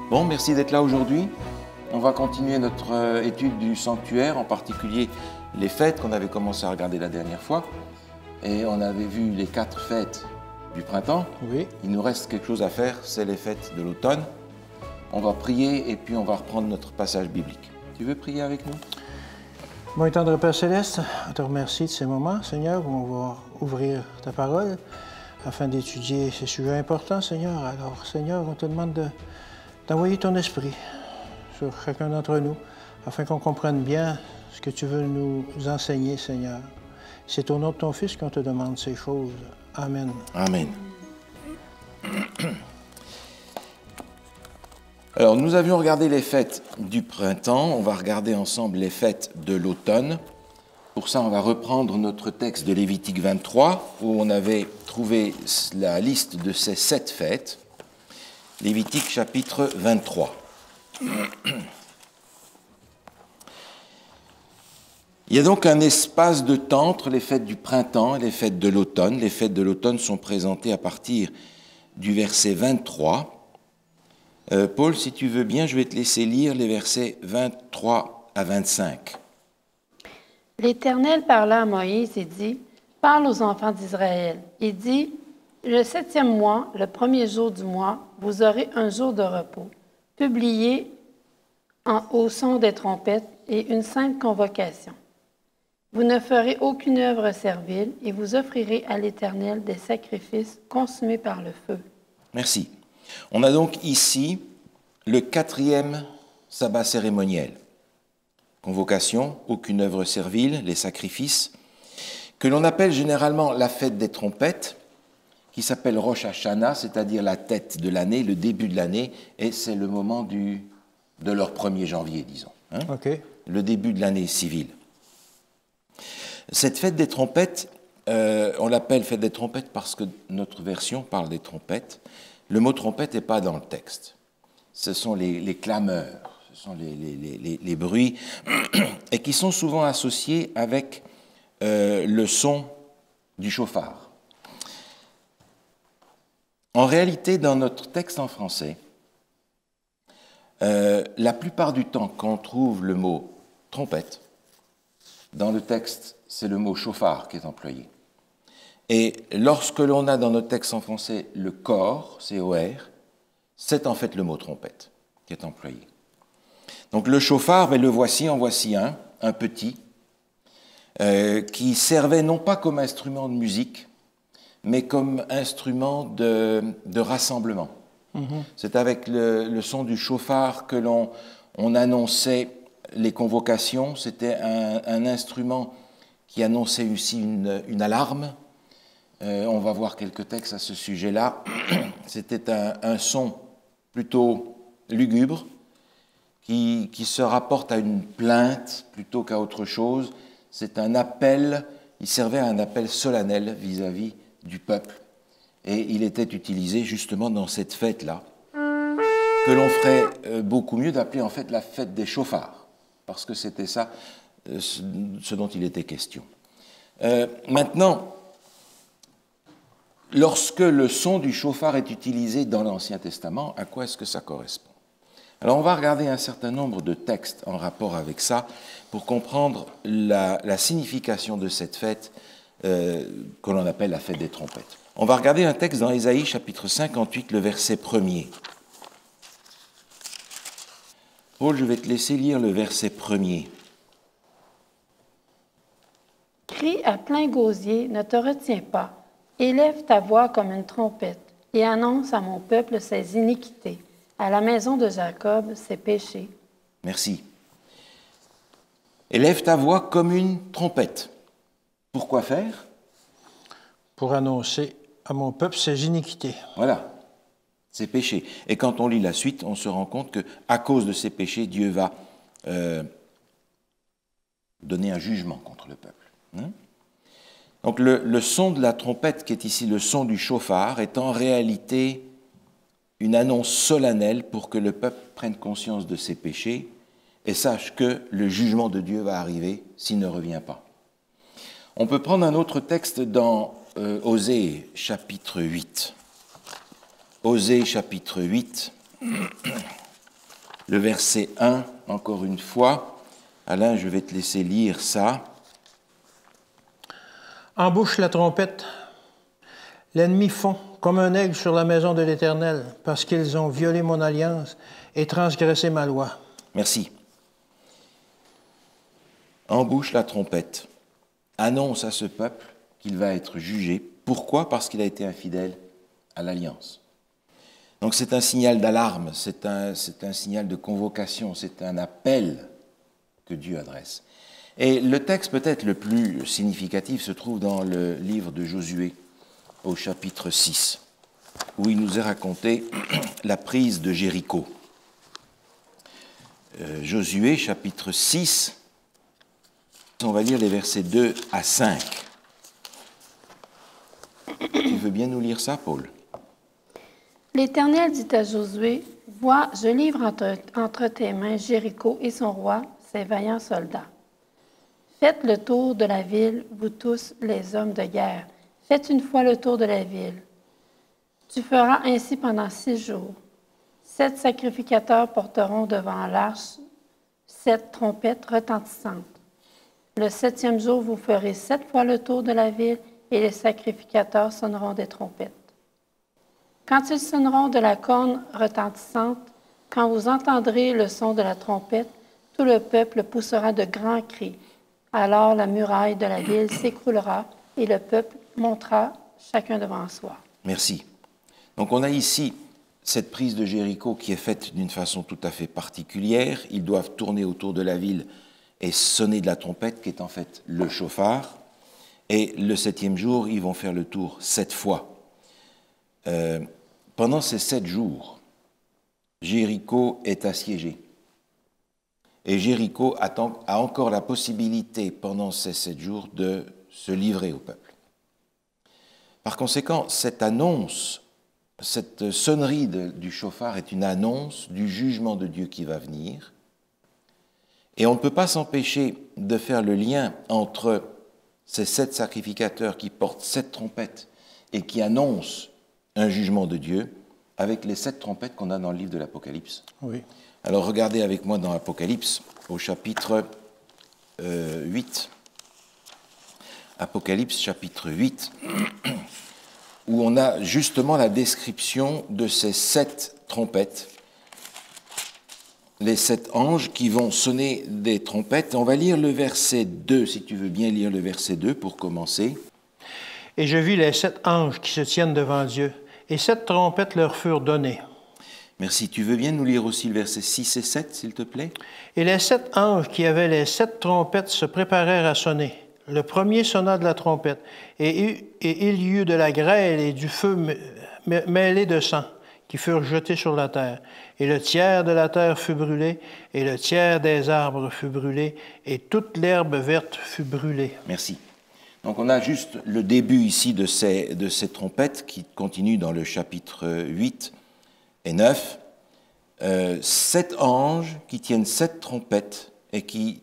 Bon, merci d'être là aujourd'hui. On va continuer notre étude du sanctuaire, en particulier les fêtes qu'on avait commencé à regarder la dernière fois. Et on avait vu les 4 fêtes du printemps. Oui. Il nous reste quelque chose à faire, c'est les fêtes de l'automne. On va prier et puis on va reprendre notre passage biblique. Tu veux prier avec nous? Mon tendre Père Céleste, on te remercie de ces moments, Seigneur, où on va ouvrir ta parole afin d'étudier ces sujets importants, Seigneur. Alors, Seigneur, on te demande d'envoyer ton esprit sur chacun d'entre nous afin qu'on comprenne bien ce que tu veux nous enseigner, Seigneur. C'est au nom de ton Fils qu'on te demande ces choses. Amen. Amen. Alors, nous avions regardé les fêtes du printemps, on va regarder ensemble les fêtes de l'automne. Pour ça, on va reprendre notre texte de Lévitique 23, où on avait trouvé la liste de ces 7 fêtes. Lévitique chapitre 23. Il y a donc un espace de temps entre les fêtes du printemps et les fêtes de l'automne. Les fêtes de l'automne sont présentées à partir du verset 23. Paul, si tu veux bien, je vais te laisser lire les versets 23 à 25. L'Éternel parla à Moïse et dit, « Parle aux enfants d'Israël. Et dit, le 7e mois, le 1er jour du mois, vous aurez un jour de repos. Publiez au son des trompettes et une sainte convocation. Vous ne ferez aucune œuvre servile et vous offrirez à l'Éternel des sacrifices consumés par le feu. » Merci. On a donc ici le 4e sabbat cérémoniel. Convocation, aucune œuvre servile, les sacrifices, que l'on appelle généralement la fête des trompettes, qui s'appelle Rosh Hashanah, c'est-à-dire la tête de l'année, le début de l'année, et c'est le moment de leur 1er janvier, disons. Hein? OK. Le début de l'année civile. Cette fête des trompettes, on l'appelle fête des trompettes parce que notre version parle des trompettes. Le mot trompette n'est pas dans le texte. Ce sont les clameurs, ce sont les bruits, et qui sont souvent associés avec le son du chauffard. En réalité, dans notre texte en français, la plupart du temps, quand on trouve le mot trompette, dans le texte, c'est le mot chauffard qui est employé. Et lorsque l'on a dans notre texte en français le cor, C-O-R, c'est en fait le mot trompette qui est employé. Donc le chauffard, ben, le voici, en voici un petit, qui servait non pas comme instrument de musique, mais comme instrument de rassemblement. C'est avec le son du chauffard que on annonçait les convocations. C'était un instrument qui annonçait aussi une alarme. On va voir quelques textes à ce sujet-là. C'était un son plutôt lugubre qui se rapporte à une plainte plutôt qu'à autre chose. C'est un appel, il servait à un appel solennel vis-à-vis du peuple. Et il était utilisé justement dans cette fête-là, que l'on ferait beaucoup mieux d'appeler en fait la fête des chauffards, parce que c'était ça ce dont il était question. Maintenant, lorsque le son du chauffard est utilisé dans l'Ancien Testament, à quoi est-ce que ça correspond? Alors on va regarder un certain nombre de textes en rapport avec ça pour comprendre la signification de cette fête que l'on appelle la fête des trompettes. On va regarder un texte dans Ésaïe chapitre 58, le verset 1er. Paul, je vais te laisser lire le verset 1er. Crie à plein gosier, ne te retiens pas. Élève ta voix comme une trompette et annonce à mon peuple ses iniquités, à la maison de Jacob ses péchés. Merci. Élève ta voix comme une trompette. Pourquoi faire? Pour annoncer à mon peuple ses iniquités. Voilà, ses péchés. Et quand on lit la suite, on se rend compte qu'à cause de ces péchés, Dieu va donner un jugement contre le peuple. Donc le son de la trompette, qui est ici le son du chauffard, est en réalité une annonce solennelle pour que le peuple prenne conscience de ses péchés et sache que le jugement de Dieu va arriver s'il ne revient pas. On peut prendre un autre texte dans Osée chapitre 8. Osée chapitre 8. le verset 1, encore une fois. Alain, je vais te laisser lire ça. Embouche la trompette. L'ennemi fond comme un aigle sur la maison de l'Éternel, parce qu'ils ont violé mon alliance et transgressé ma loi. Merci. Embouche la trompette. Annonce à ce peuple qu'il va être jugé. Pourquoi? Parce qu'il a été infidèle à l'alliance. Donc c'est un signal d'alarme, c'est un signal de convocation, c'est un appel que Dieu adresse. Et le texte peut-être le plus significatif se trouve dans le livre de Josué, au chapitre 6, où il nous est raconté la prise de Jéricho. Josué, chapitre 6, on va lire les versets 2 à 5. Tu veux bien nous lire ça, Paul? L'Éternel dit à Josué, « Vois, je livre entre tes mains Jéricho et son roi, ses vaillants soldats. Faites le tour de la ville, vous tous les hommes de guerre. Faites une fois le tour de la ville. Tu feras ainsi pendant 6 jours. 7 sacrificateurs porteront devant l'arche 7 trompettes retentissantes. Le 7e jour, vous ferez 7 fois le tour de la ville et les sacrificateurs sonneront des trompettes. Quand ils sonneront de la corne retentissante, quand vous entendrez le son de la trompette, tout le peuple poussera de grands cris. Alors la muraille de la ville s'écroulera et le peuple montera chacun devant soi. » Merci. Donc on a ici cette prise de Jéricho qui est faite d'une façon tout à fait particulière. Ils doivent tourner autour de la ville et sonner de la trompette, qui est en fait le chauffard. Et le 7e jour, ils vont faire le tour 7 fois. Pendant ces 7 jours, Jéricho est assiégé. Et Jéricho a encore la possibilité, pendant ces 7 jours, de se livrer au peuple. Par conséquent, cette annonce, cette sonnerie du chauffard est une annonce du jugement de Dieu qui va venir. Et on ne peut pas s'empêcher de faire le lien entre ces 7 sacrificateurs qui portent 7 trompettes et qui annoncent un jugement de Dieu avec les 7 trompettes qu'on a dans le livre de l'Apocalypse. Oui. Alors regardez avec moi dans l'Apocalypse, au chapitre 8. Apocalypse, chapitre 8, où on a justement la description de ces 7 trompettes, les 7 anges qui vont sonner des trompettes. On va lire le verset 2, si tu veux bien lire le verset 2 pour commencer. « Et je vis les 7 anges qui se tiennent devant Dieu, et 7 trompettes leur furent données. » Merci. Tu veux bien nous lire aussi le verset 6 et 7, s'il te plaît? « Et les 7 anges qui avaient les 7 trompettes se préparèrent à sonner. Le premier sonna de la trompette, et il y eut de la grêle et du feu mêlés de sang, qui furent jetés sur la terre. Et le tiers de la terre fut brûlé, et le tiers des arbres fut brûlé, et toute l'herbe verte fut brûlée. » Merci. Donc on a juste le début ici de ces trompettes qui continuent dans le chapitre 8 et 9. 7 anges qui tiennent 7 trompettes et qui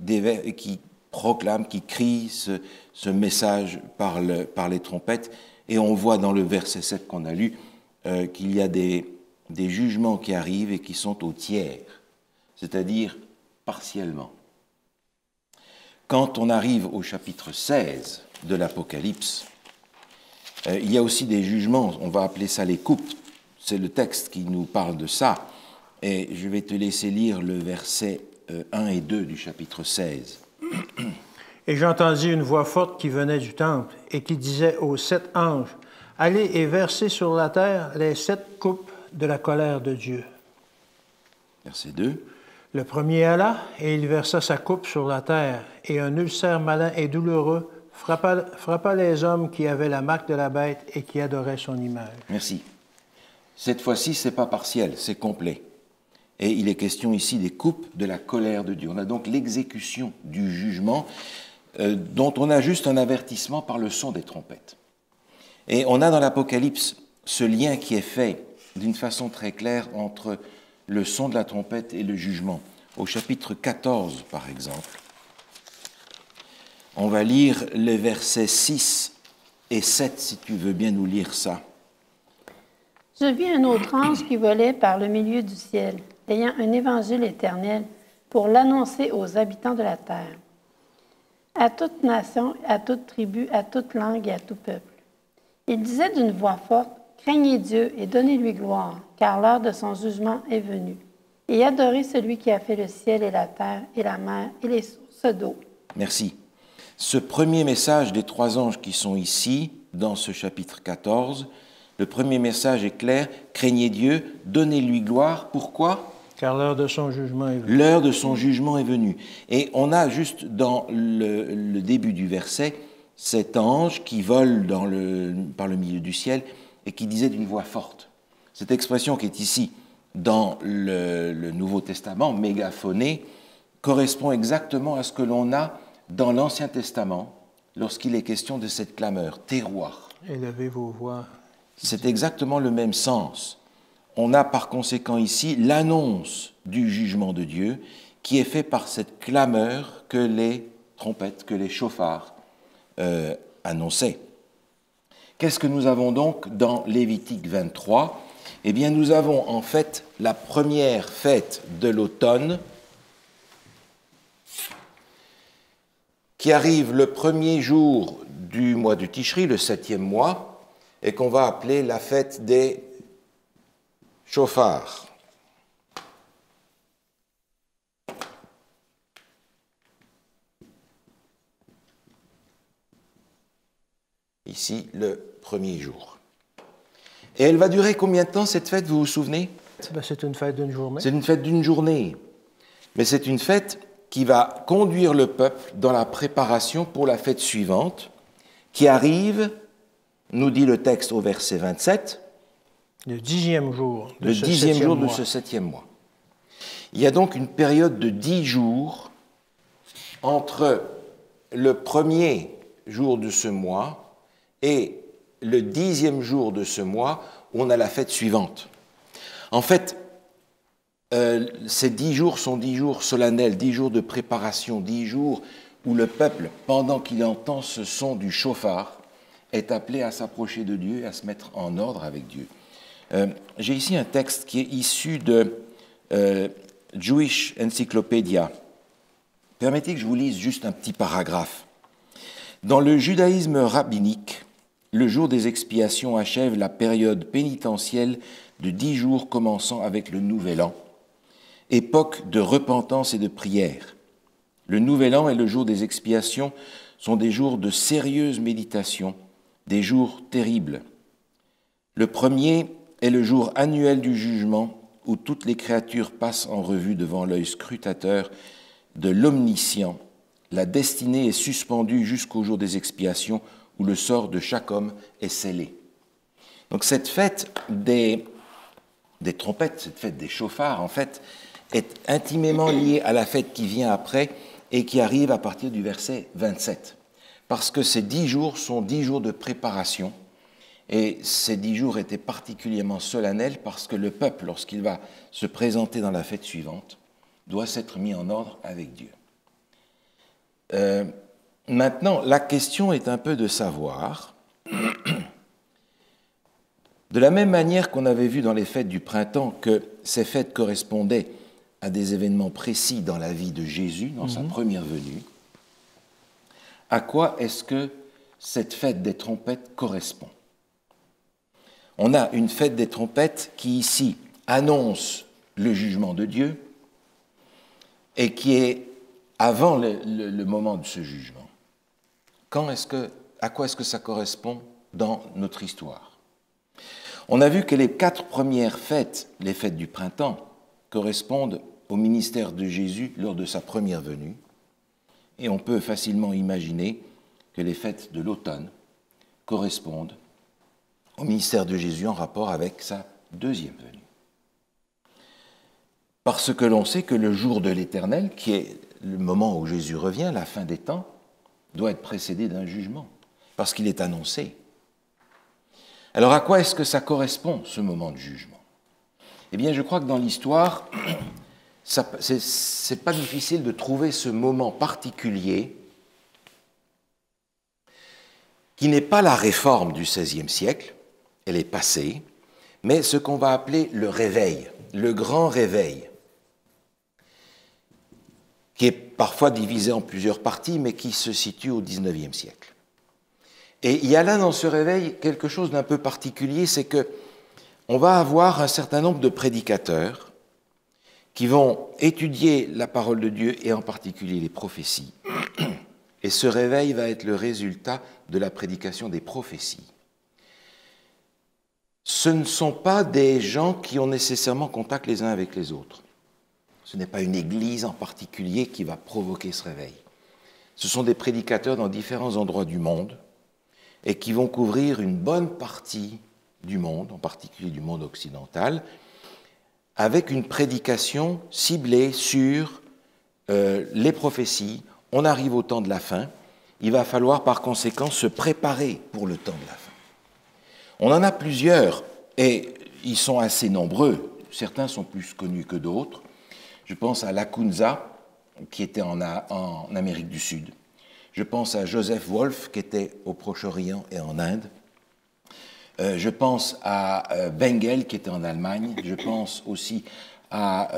proclament, qui crient ce message par les trompettes. Et on voit dans le verset 7 qu'on a lu qu'il y a des jugements qui arrivent et qui sont au tiers, c'est-à-dire partiellement. Quand on arrive au chapitre 16 de l'Apocalypse, il y a aussi des jugements, on va appeler ça les coupes, c'est le texte qui nous parle de ça, et je vais te laisser lire le verset 1 et 2 du chapitre 16. « Et j'entendis une voix forte qui venait du temple, et qui disait aux 7 anges, « Allez et versez sur la terre les 7 coupes de la colère de Dieu. » Verset 2. Le premier alla, et il versa sa coupe sur la terre, et un ulcère malin et douloureux frappa les hommes qui avaient la marque de la bête et qui adoraient son image. Merci. Cette fois-ci, ce n'est pas partiel, c'est complet. Et il est question ici des coupes de la colère de Dieu. On a donc l'exécution du jugement dont on a juste un avertissement par le son des trompettes. Et on a dans l'Apocalypse ce lien qui est fait d'une façon très claire entre le son de la trompette et le jugement. Au chapitre 14, par exemple, on va lire les versets 6 et 7, si tu veux bien nous lire ça. Je vis un autre ange qui volait par le milieu du ciel. ayant un évangile éternel pour l'annoncer aux habitants de la terre, à toute nation, à toute tribu, à toute langue et à tout peuple. Il disait d'une voix forte, « Craignez Dieu et donnez-lui gloire, car l'heure de son jugement est venue. Et adorez celui qui a fait le ciel et la terre et la mer et les sources d'eau. » Merci. Ce premier message des 3 anges qui sont ici, dans ce chapitre 14, le premier message est clair, « Craignez Dieu, donnez-lui gloire. » Pourquoi ? Car l'heure de son jugement est venue. L'heure de son jugement est venue. Et on a juste dans le début du verset cet ange qui vole par le milieu du ciel et qui disait d'une voix forte. Cette expression qui est ici dans le Nouveau Testament, mégaphoné, correspond exactement à ce que l'on a dans l'Ancien Testament lorsqu'il est question de cette clameur, terroir. Élevez vos voix. C'est exactement le même sens. On a par conséquent ici l'annonce du jugement de Dieu qui est fait par cette clameur que les trompettes, que les chauffards annonçaient. Qu'est-ce que nous avons donc dans Lévitique 23 ? Eh bien, nous avons en fait la première fête de l'automne qui arrive le premier jour du mois du Tishri, le 7e mois, et qu'on va appeler la fête des chauffards. Ici, le premier jour. Et elle va durer combien de temps, cette fête, vous vous souvenez ? C'est une fête d'une journée. C'est une fête d'une journée. Mais c'est une fête qui va conduire le peuple dans la préparation pour la fête suivante, qui arrive, nous dit le texte au verset 27, le 10e jour de le ce 10e jour mois. de ce 7e mois. Il y a donc une période de 10 jours entre le premier jour de ce mois et le 10e jour de ce mois où on a la fête suivante. En fait, ces 10 jours sont 10 jours solennels, 10 jours de préparation, 10 jours où le peuple, pendant qu'il entend ce son du chauffard, est appelé à s'approcher de Dieu et à se mettre en ordre avec Dieu. J'ai ici un texte qui est issu de Jewish Encyclopedia. Permettez que je vous lise juste un petit paragraphe. Dans le judaïsme rabbinique, le jour des expiations achève la période pénitentielle de 10 jours commençant avec le Nouvel An, époque de repentance et de prière. Le Nouvel An et le jour des expiations sont des jours de sérieuse méditation, des jours terribles. Le premier est le jour annuel du jugement où toutes les créatures passent en revue devant l'œil scrutateur de l'Omniscient. La destinée est suspendue jusqu'au jour des expiations où le sort de chaque homme est scellé. Donc cette fête des trompettes, cette fête des chauffards, en fait, est intimement liée à la fête qui vient après et qui arrive à partir du verset 27. Parce que ces 10 jours sont 10 jours de préparation. Et ces 10 jours étaient particulièrement solennels parce que le peuple, lorsqu'il va se présenter dans la fête suivante, doit s'être mis en ordre avec Dieu. Maintenant, la question est un peu de savoir, de la même manière qu'on avait vu dans les fêtes du printemps que ces fêtes correspondaient à des événements précis dans la vie de Jésus, dans sa première venue, à quoi est-ce que cette fête des trompettes correspond ? On a une fête des trompettes qui, ici, annonce le jugement de Dieu et qui est avant le moment de ce jugement. À quoi est-ce que ça correspond dans notre histoire ? On a vu que les 4 premières fêtes, les fêtes du printemps, correspondent au ministère de Jésus lors de sa première venue, et on peut facilement imaginer que les fêtes de l'automne correspondent au ministère de Jésus en rapport avec sa deuxième venue. Parce que l'on sait que le jour de l'Éternel, qui est le moment où Jésus revient, la fin des temps, doit être précédé d'un jugement, parce qu'il est annoncé. Alors à quoi est-ce que ça correspond, ce moment de jugement ? Eh bien, je crois que dans l'histoire, c'est pas difficile de trouver ce moment particulier qui n'est pas la réforme du XVIe siècle, elle est passée, mais ce qu'on va appeler le réveil, le grand réveil qui est parfois divisé en plusieurs parties, mais qui se situe au XIXe siècle. Et il y a là dans ce réveil quelque chose d'un peu particulier, c'est que on va avoir un certain nombre de prédicateurs qui vont étudier la parole de Dieu et en particulier les prophéties. Et ce réveil va être le résultat de la prédication des prophéties. Ce ne sont pas des gens qui ont nécessairement contact les uns avec les autres. Ce n'est pas une église en particulier qui va provoquer ce réveil. Ce sont des prédicateurs dans différents endroits du monde et qui vont couvrir une bonne partie du monde, en particulier du monde occidental, avec une prédication ciblée sur les prophéties. On arrive au temps de la fin. Il va falloir par conséquent se préparer pour le temps de la fin. On en a plusieurs et ils sont assez nombreux. Certains sont plus connus que d'autres. Je pense à Lacunza, qui était en Amérique du Sud. Je pense à Joseph Wolf, qui était au Proche-Orient et en Inde. Je pense à Bengel, qui était en Allemagne. Je pense aussi à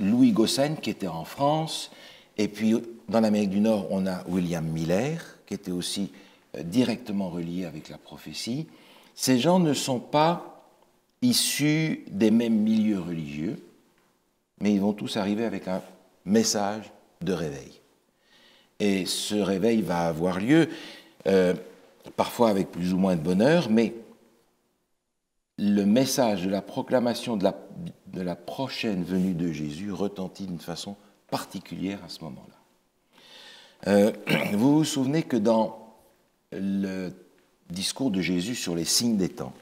Louis Gossen, qui était en France. Et puis, dans l'Amérique du Nord, on a William Miller, qui était aussi directement relié avec la prophétie. Ces gens ne sont pas issus des mêmes milieux religieux, mais ils vont tous arriver avec un message de réveil. Et ce réveil va avoir lieu, parfois avec plus ou moins de bonheur, mais le message de la proclamation de la prochaine venue de Jésus retentit d'une façon particulière à ce moment-là. Vous vous souvenez que dans le discours de Jésus sur les signes des temps,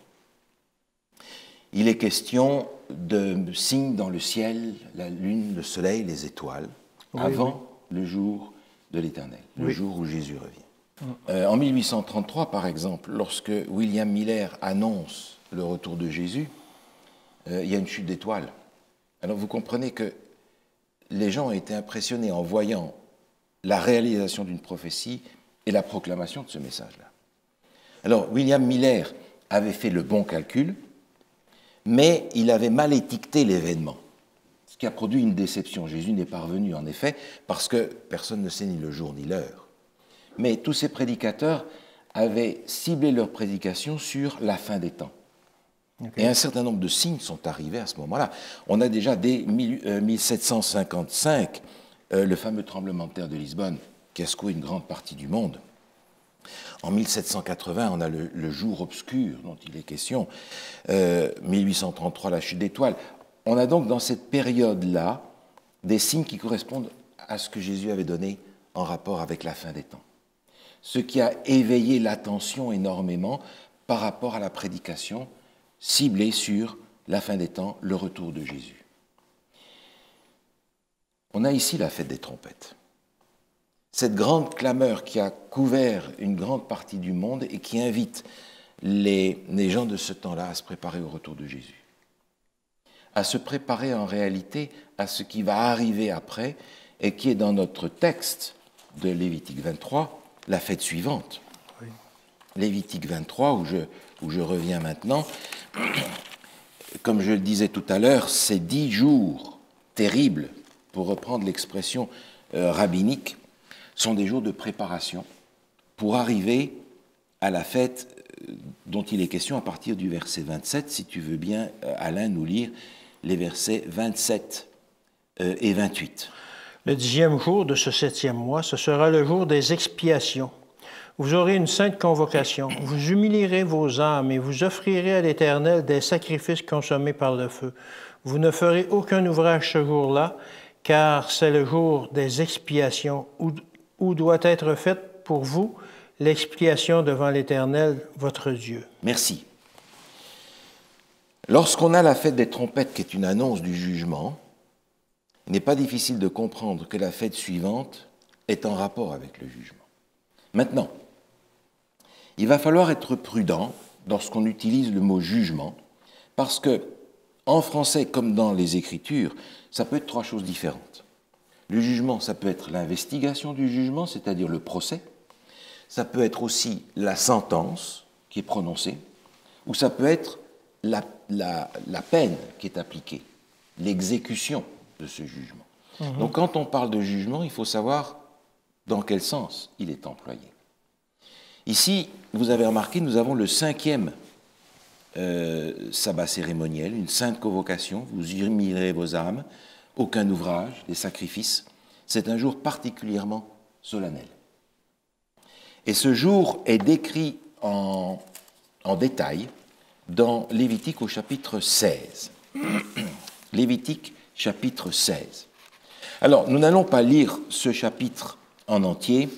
il est question de signes dans le ciel, la lune, le soleil, les étoiles, avant le jour de l'Éternel, le jour où Jésus revient. En 1833, par exemple, lorsque William Miller annonce le retour de Jésus, il y a une chute d'étoiles. Alors vous comprenez que les gens ont été impressionnés en voyant la réalisation d'une prophétie et la proclamation de ce message-là. Alors William Miller avait fait le bon calcul, mais il avait mal étiqueté l'événement, ce qui a produit une déception. Jésus n'est pas revenu, en effet, parce que personne ne sait ni le jour ni l'heure. Mais tous ces prédicateurs avaient ciblé leur prédication sur la fin des temps. Okay. Et un certain nombre de signes sont arrivés à ce moment-là. On a déjà dès 1755 le fameux tremblement de terre de Lisbonne qui a secoué une grande partie du monde. En 1780, on a le jour obscur dont il est question. 1833, la chute d'étoiles. On a donc dans cette période-là des signes qui correspondent à ce que Jésus avait donné en rapport avec la fin des temps. Ce qui a éveillé l'attention énormément par rapport à la prédication ciblée sur la fin des temps, le retour de Jésus. On a ici la fête des trompettes. Cette grande clameur qui a couvert une grande partie du monde et qui invite les gens de ce temps-là à se préparer au retour de Jésus. À se préparer en réalité à ce qui va arriver après et qui est dans notre texte de Lévitique 23, la fête suivante. Oui. Lévitique 23, où je reviens maintenant, comme je le disais tout à l'heure, ces 10 jours terribles, pour reprendre l'expression rabbinique, sont des jours de préparation pour arriver à la fête dont il est question à partir du verset 27, si tu veux bien, Alain, nous lire les versets 27 et 28. Le 10e jour de ce 7e mois, ce sera le jour des expiations. Vous aurez une sainte convocation. Vous humilierez vos âmes et vous offrirez à l'Éternel des sacrifices consommés par le feu. Vous ne ferez aucun ouvrage ce jour-là, car c'est le jour des expiations où doit être faite pour vous l'expiation devant l'Éternel, votre Dieu. Merci. Lorsqu'on a la fête des trompettes, qui est une annonce du jugement, il n'est pas difficile de comprendre que la fête suivante est en rapport avec le jugement. Maintenant, il va falloir être prudent lorsqu'on utilise le mot jugement, parce que, en français comme dans les Écritures, ça peut être 3 choses différentes. Le jugement, ça peut être l'investigation du jugement, c'est-à-dire le procès. Ça peut être aussi la sentence qui est prononcée, ou ça peut être la peine qui est appliquée, l'exécution de ce jugement. Donc quand on parle de jugement, il faut savoir dans quel sens il est employé. Ici, vous avez remarqué, nous avons le 5e sabbat cérémoniel, une sainte convocation, vous humilierez vos âmes, aucun ouvrage, des sacrifices. C'est un jour particulièrement solennel. Et ce jour est décrit en détail dans Lévitique au chapitre 16. Lévitique chapitre 16. Alors, nous n'allons pas lire ce chapitre en entier.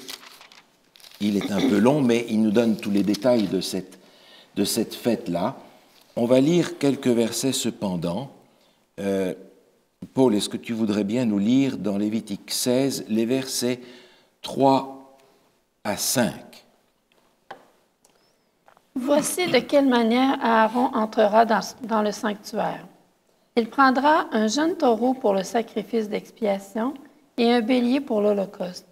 Il est un peu long, mais il nous donne tous les détails de cette fête-là. On va lire quelques versets cependant. Paul, est-ce que tu voudrais bien nous lire dans Lévitique 16 les versets 3 à 5? Voici de quelle manière Aaron entrera dans le sanctuaire. Il prendra un jeune taureau pour le sacrifice d'expiation et un bélier pour l'holocauste.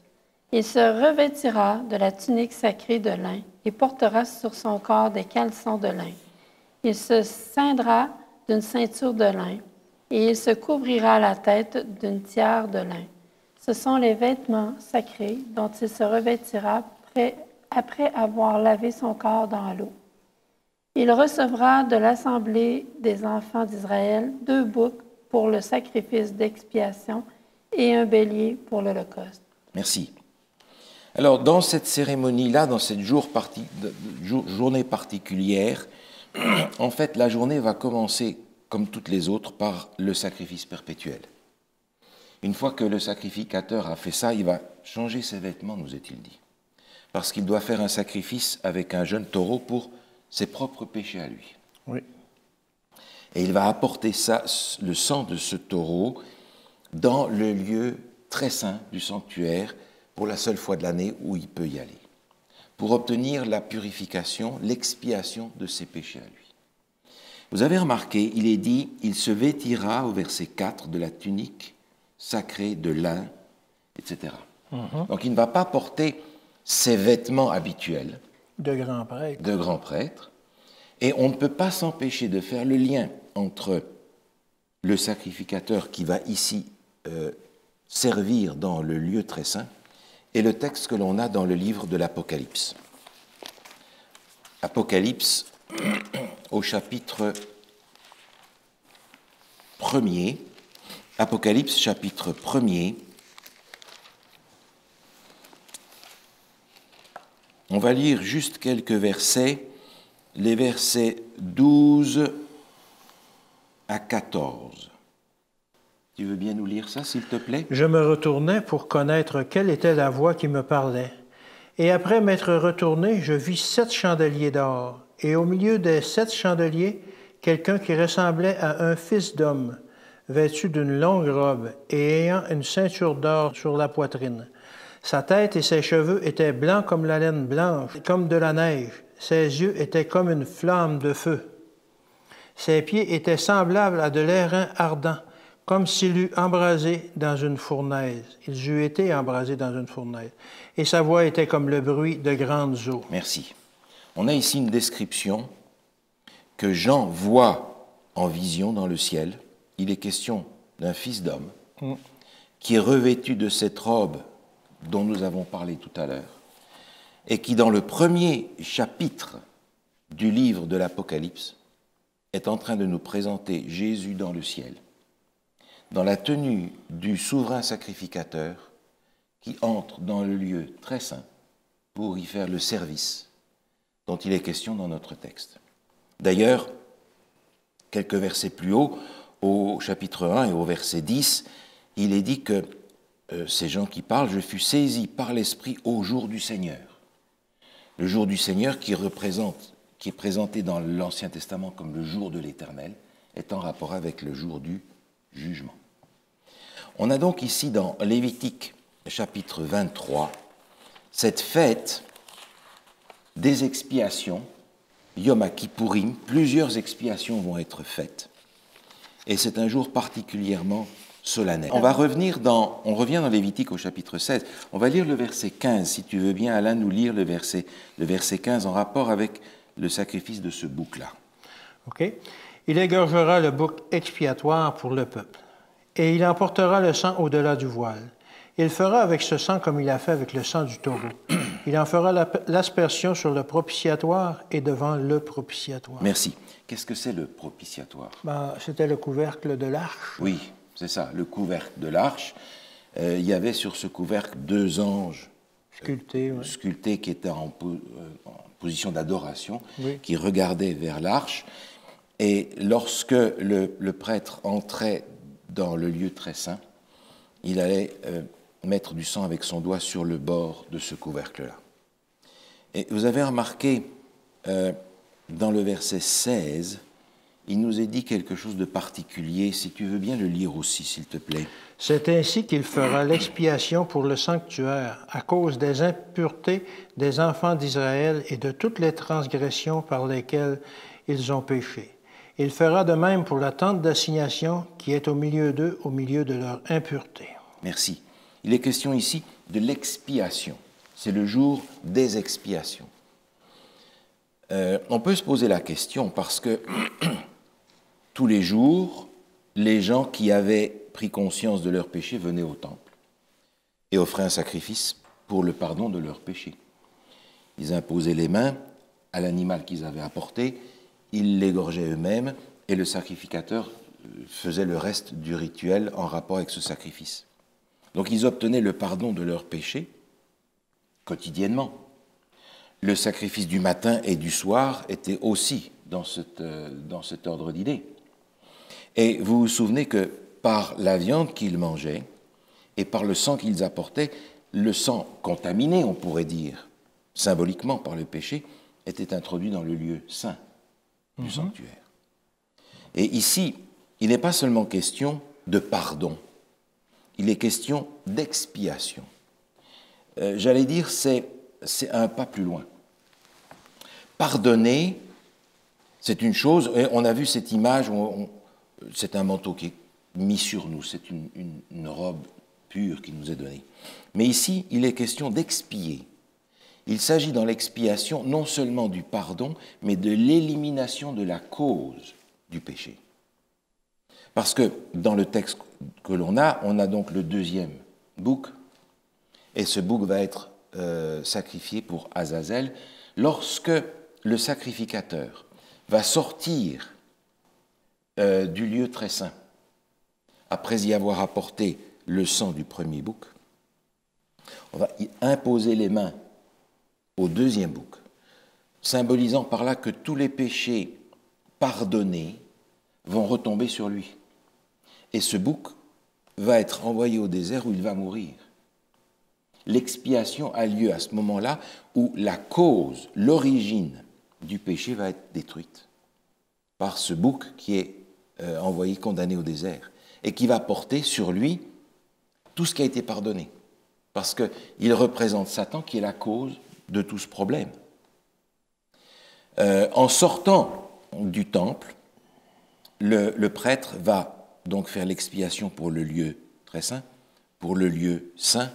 Il se revêtira de la tunique sacrée de lin et portera sur son corps des caleçons de lin. Il se ceindra d'une ceinture de lin et il se couvrira la tête d'une tiare de lin. Ce sont les vêtements sacrés dont il se revêtira après avoir lavé son corps dans l'eau. Il recevra de l'assemblée des enfants d'Israël 2 boucs pour le sacrifice d'expiation et un bélier pour l'holocauste. Merci. Alors, dans cette cérémonie-là, dans cette journée particulière, en fait, la journée va commencer, comme toutes les autres, par le sacrifice perpétuel. Une fois que le sacrificateur a fait ça, il va changer ses vêtements, nous est-il dit, parce qu'il doit faire un sacrifice avec un jeune taureau pour ses propres péchés à lui. Oui. Et il va apporter ça, le sang de ce taureau dans le lieu très saint du sanctuaire pour la seule fois de l'année où il peut y aller, pour obtenir la purification, l'expiation de ses péchés à lui. Vous avez remarqué, il est dit, il se vêtira au verset 4 de la tunique sacrée de lin, etc. Donc il ne va pas porter ses vêtements habituels De grands prêtres. Et on ne peut pas s'empêcher de faire le lien entre le sacrificateur qui va ici servir dans le lieu très saint et le texte que l'on a dans le livre de l'Apocalypse. Apocalypse au chapitre 1er. Apocalypse chapitre 1er. On va lire juste quelques versets, les versets 12 à 14. Tu veux bien nous lire ça, s'il te plaît? Je me retournai pour connaître quelle était la voix qui me parlait. Et après m'être retourné, je vis 7 chandeliers d'or, et au milieu des 7 chandeliers, quelqu'un qui ressemblait à un fils d'homme, vêtu d'une longue robe et ayant une ceinture d'or sur la poitrine. Sa tête et ses cheveux étaient blancs comme la laine blanche, comme de la neige. Ses yeux étaient comme une flamme de feu. Ses pieds étaient semblables à de l'airain ardent, comme s'il eût embrasé dans une fournaise. Ils eût été embrasés dans une fournaise. Et sa voix était comme le bruit de grandes eaux. Merci. On a ici une description que Jean voit en vision dans le ciel. Il est question d'un fils d'homme qui est revêtu de cette robe dont nous avons parlé tout à l'heure, et qui, dans le premier chapitre du livre de l'Apocalypse, est en train de nous présenter Jésus dans le ciel, dans la tenue du souverain sacrificateur qui entre dans le lieu très saint pour y faire le service dont il est question dans notre texte. D'ailleurs, quelques versets plus haut, au chapitre 1 et au verset 10, il est dit que ces gens qui parlent, je fus saisi par l'Esprit au jour du Seigneur. Le jour du Seigneur qui est présenté dans l'Ancien Testament comme le jour de l'Éternel, est en rapport avec le jour du jugement. On a donc ici dans Lévitique chapitre 23 cette fête des expiations, Yom Kippourim, plusieurs expiations vont être faites. Et c'est un jour particulièrement solennel. On revient dans Lévitique au chapitre 16. On va lire le verset 15, si tu veux bien, Alain, nous lire le verset 15 en rapport avec le sacrifice de ce bouc-là. OK. Il égorgera le bouc expiatoire pour le peuple. et il emportera le sang au-delà du voile. Il fera avec ce sang comme il a fait avec le sang du taureau. Il en fera l'aspersion sur le propitiatoire et devant le propitiatoire. Merci. Qu'est-ce que c'est le propitiatoire? C'était le couvercle de l'arche. Oui, c'est ça, le couvercle de l'arche. Il y avait sur ce couvercle 2 anges sculptés qui étaient en position d'adoration, oui, qui regardaient vers l'arche. Et lorsque le prêtre entrait dans le lieu très saint, il allait mettre du sang avec son doigt sur le bord de ce couvercle-là. Et vous avez remarqué, dans le verset 16, il nous est dit quelque chose de particulier. Si tu veux bien le lire aussi, s'il te plaît. C'est ainsi qu'il fera l'expiation pour le sanctuaire, à cause des impuretés des enfants d'Israël et de toutes les transgressions par lesquelles ils ont péché. Il fera de même pour la tente d'assignation qui est au milieu d'eux, au milieu de leur impureté. Merci. Il est question ici de l'expiation. C'est le jour des expiations. On peut se poser la question parce que tous les jours, les gens qui avaient pris conscience de leurs péchés venaient au temple et offraient un sacrifice pour le pardon de leurs péchés. Ils imposaient les mains à l'animal qu'ils avaient apporté, ils l'égorgeaient eux-mêmes et le sacrificateur faisait le reste du rituel en rapport avec ce sacrifice. Donc ils obtenaient le pardon de leurs péchés quotidiennement. Le sacrifice du matin et du soir était aussi dans cet ordre d'idées. Et vous vous souvenez que par la viande qu'ils mangeaient et par le sang qu'ils apportaient, le sang contaminé, on pourrait dire, symboliquement par le péché, était introduit dans le lieu saint du sanctuaire. Et ici, il n'est pas seulement question de pardon, il est question d'expiation. J'allais dire, c'est un pas plus loin. Pardonner, c'est une chose, et on a vu cette image, c'est un manteau qui est mis sur nous, c'est une robe pure qui nous est donnée. Mais ici, il est question d'expier. Il s'agit dans l'expiation non seulement du pardon, mais de l'élimination de la cause du péché. Parce que dans le texte que l'on a, on a donc le 2e bouc, et ce bouc va être sacrifié pour Azazel lorsque le sacrificateur va sortir du lieu très saint, après y avoir apporté le sang du premier bouc. On va y imposer les mains au 2e bouc, symbolisant par là que tous les péchés pardonnés vont retomber sur lui. Et ce bouc va être envoyé au désert où il va mourir. L'expiation a lieu à ce moment-là où la cause, l'origine du péché va être détruite par ce bouc qui est envoyé condamné au désert et qui va porter sur lui tout ce qui a été pardonné. Parce qu'il représente Satan qui est la cause de tout ce problème. En sortant du temple, le prêtre va donc faire l'expiation pour le lieu très saint, pour le lieu saint,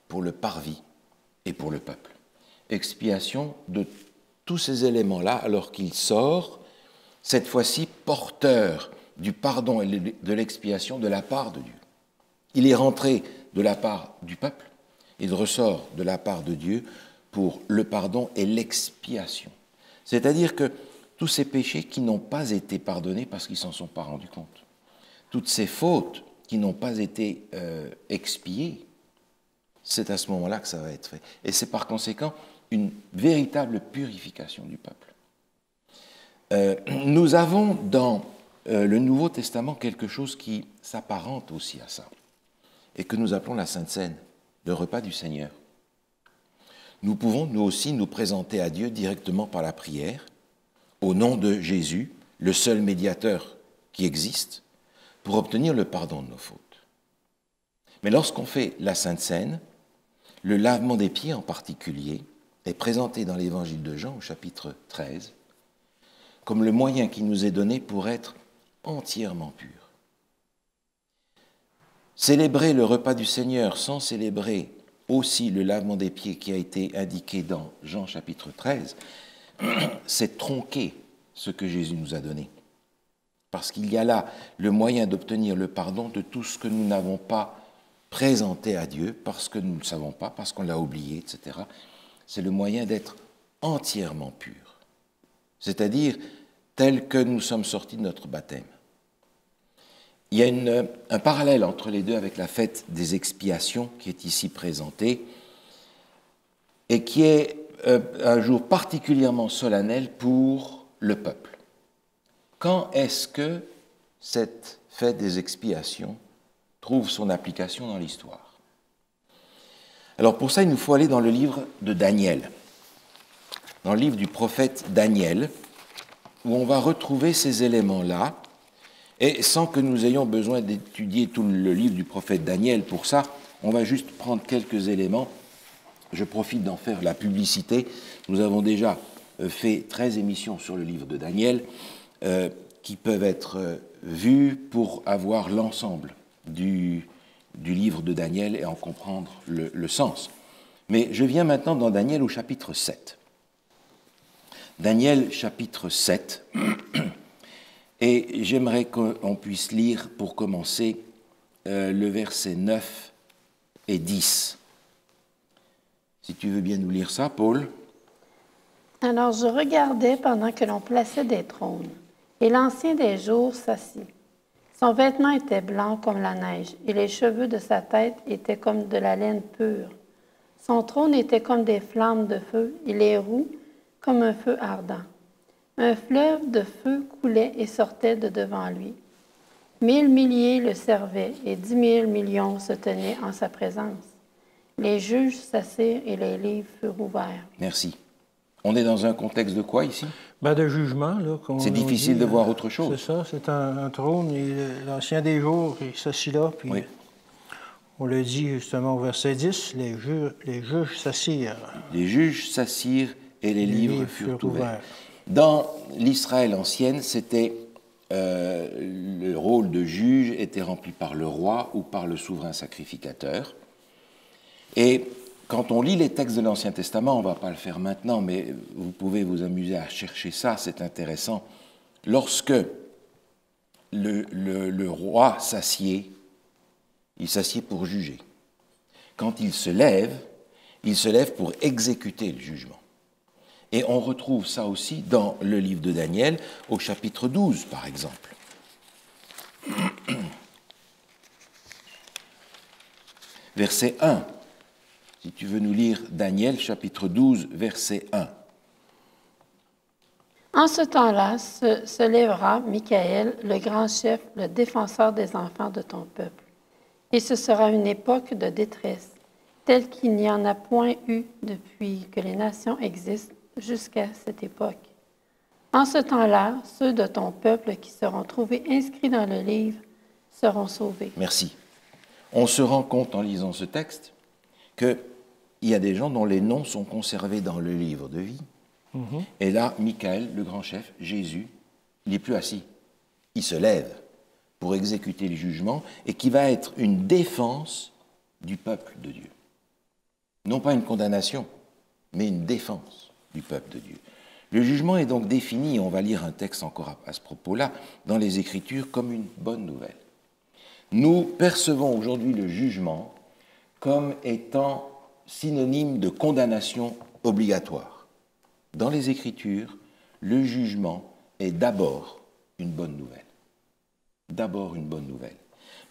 pour le parvis et pour le peuple. Expiation de tous ces éléments-là alors qu'il sort, cette fois-ci porteur du pardon et de l'expiation de la part de Dieu. Il est rentré de la part du peuple, il ressort de la part de Dieu pour le pardon et l'expiation. C'est-à-dire que tous ces péchés qui n'ont pas été pardonnés parce qu'ils ne s'en sont pas rendus compte, toutes ces fautes qui n'ont pas été expiées, c'est à ce moment-là que ça va être fait. Et c'est par conséquent une véritable purification du peuple. Nous avons dans le Nouveau Testament quelque chose qui s'apparente aussi à ça, et que nous appelons la Sainte Seine, le repas du Seigneur. Nous pouvons, nous aussi, nous présenter à Dieu directement par la prière, au nom de Jésus, le seul médiateur qui existe, pour obtenir le pardon de nos fautes. Mais lorsqu'on fait la Sainte Seine, le lavement des pieds en particulier est présenté dans l'Évangile de Jean, au chapitre 13, comme le moyen qui nous est donné pour être entièrement purs. Célébrer le repas du Seigneur sans célébrer aussi le lavement des pieds qui a été indiqué dans Jean chapitre 13, c'est tronquer ce que Jésus nous a donné. parce qu'il y a là le moyen d'obtenir le pardon de tout ce que nous n'avons pas présenté à Dieu, parce que nous ne savons pas, parce qu'on l'a oublié, etc. C'est le moyen d'être entièrement pur, c'est-à-dire tel que nous sommes sortis de notre baptême. Il y a un parallèle entre les deux avec la fête des expiations qui est ici présentée et qui est un jour particulièrement solennel pour le peuple. Quand est-ce que cette fête des expiations trouve son application dans l'histoire? Alors pour ça, il nous faut aller dans le livre de Daniel, dans le livre du prophète Daniel, où on va retrouver ces éléments-là, et sans que nous ayons besoin d'étudier tout le livre du prophète Daniel pour ça, on va juste prendre quelques éléments. Je profite d'en faire la publicité. Nous avons déjà fait 13 émissions sur le livre de Daniel, qui peuvent être vues pour avoir l'ensemble du livre de Daniel et en comprendre le sens. Mais je viens maintenant dans Daniel au chapitre 7. Daniel chapitre 7, et j'aimerais qu'on puisse lire pour commencer le verset 9 et 10. Si tu veux bien nous lire ça, Paul. Alors je regardais pendant que l'on plaçait des trônes, et l'Ancien des jours s'assit. Son vêtement était blanc comme la neige, et les cheveux de sa tête étaient comme de la laine pure. Son trône était comme des flammes de feu, et les roues comme un feu ardent. Un fleuve de feu coulait et sortait de devant lui. 1000 milliers le servaient, et 10 000 millions se tenaient en sa présence. Les juges s'assirent et les livres furent ouverts. Merci. On est dans un contexte de quoi ici? De jugement, là. C'est difficile de voir autre chose. C'est ça, c'est un trône, et l'Ancien des jours, il s'assit là, puis oui. On le dit justement au verset 10, les juges s'assirent. Les juges s'assirent et les livres furent ouverts. Dans l'Israël ancienne, c'était le rôle de juge était rempli par le roi ou par le souverain sacrificateur. Et quand on lit les textes de l'Ancien Testament, on ne va pas le faire maintenant, mais vous pouvez vous amuser à chercher ça, c'est intéressant. Lorsque le roi s'assied, il s'assied pour juger. Quand il se lève pour exécuter le jugement. Et on retrouve ça aussi dans le livre de Daniel, au chapitre 12, par exemple. Verset 1. Si tu veux nous lire Daniel, chapitre 12, verset 1. En ce temps-là se lèvera Michaël, le grand chef, le défenseur des enfants de ton peuple. Et ce sera une époque de détresse, telle qu'il n'y en a point eu depuis que les nations existent jusqu'à cette époque. En ce temps-là, ceux de ton peuple qui seront trouvés inscrits dans le livre seront sauvés. Merci. On se rend compte en lisant ce texte qu'il y a des gens dont les noms sont conservés dans le livre de vie. Et là, Michaël, le grand chef, Jésus, il n'est plus assis. Il se lève pour exécuter le jugement et qui va être une défense du peuple de Dieu. Non pas une condamnation, mais une défense du peuple de Dieu. Le jugement est donc défini, on va lire un texte encore à ce propos-là, dans les Écritures comme une bonne nouvelle. Nous percevons aujourd'hui le jugement comme étant synonyme de condamnation obligatoire. Dans les Écritures, le jugement est d'abord une bonne nouvelle. D'abord une bonne nouvelle.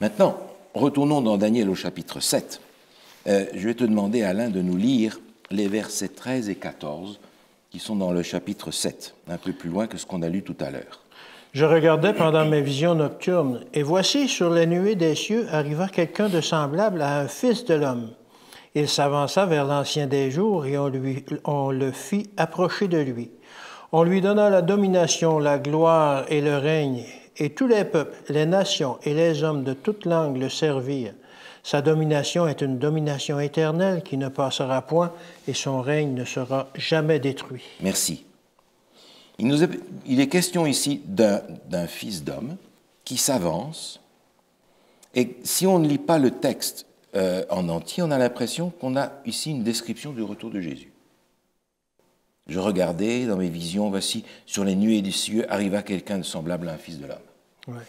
Maintenant, retournons dans Daniel au chapitre 7. Je vais te demander, Alain, de nous lire les versets 13 et 14 qui sont dans le chapitre 7, un peu plus loin que ce qu'on a lu tout à l'heure. Je regardais pendant mes visions nocturnes, et voici, sur les nuées des cieux, arriva quelqu'un de semblable à un fils de l'homme. Il s'avança vers l'Ancien des jours, et on le fit approcher de lui. On lui donna la domination, la gloire et le règne, et tous les peuples, les nations et les hommes de toute langue le servirent. Sa domination est une domination éternelle qui ne passera point, et son règne ne sera jamais détruit. Merci. Il est question ici d'un fils d'homme qui s'avance, et si on ne lit pas le texte en entier, on a l'impression qu'on a ici une description du retour de Jésus. Je regardais dans mes visions, voici, sur les nuées des cieux arriva quelqu'un de semblable à un fils de l'homme. Ouais.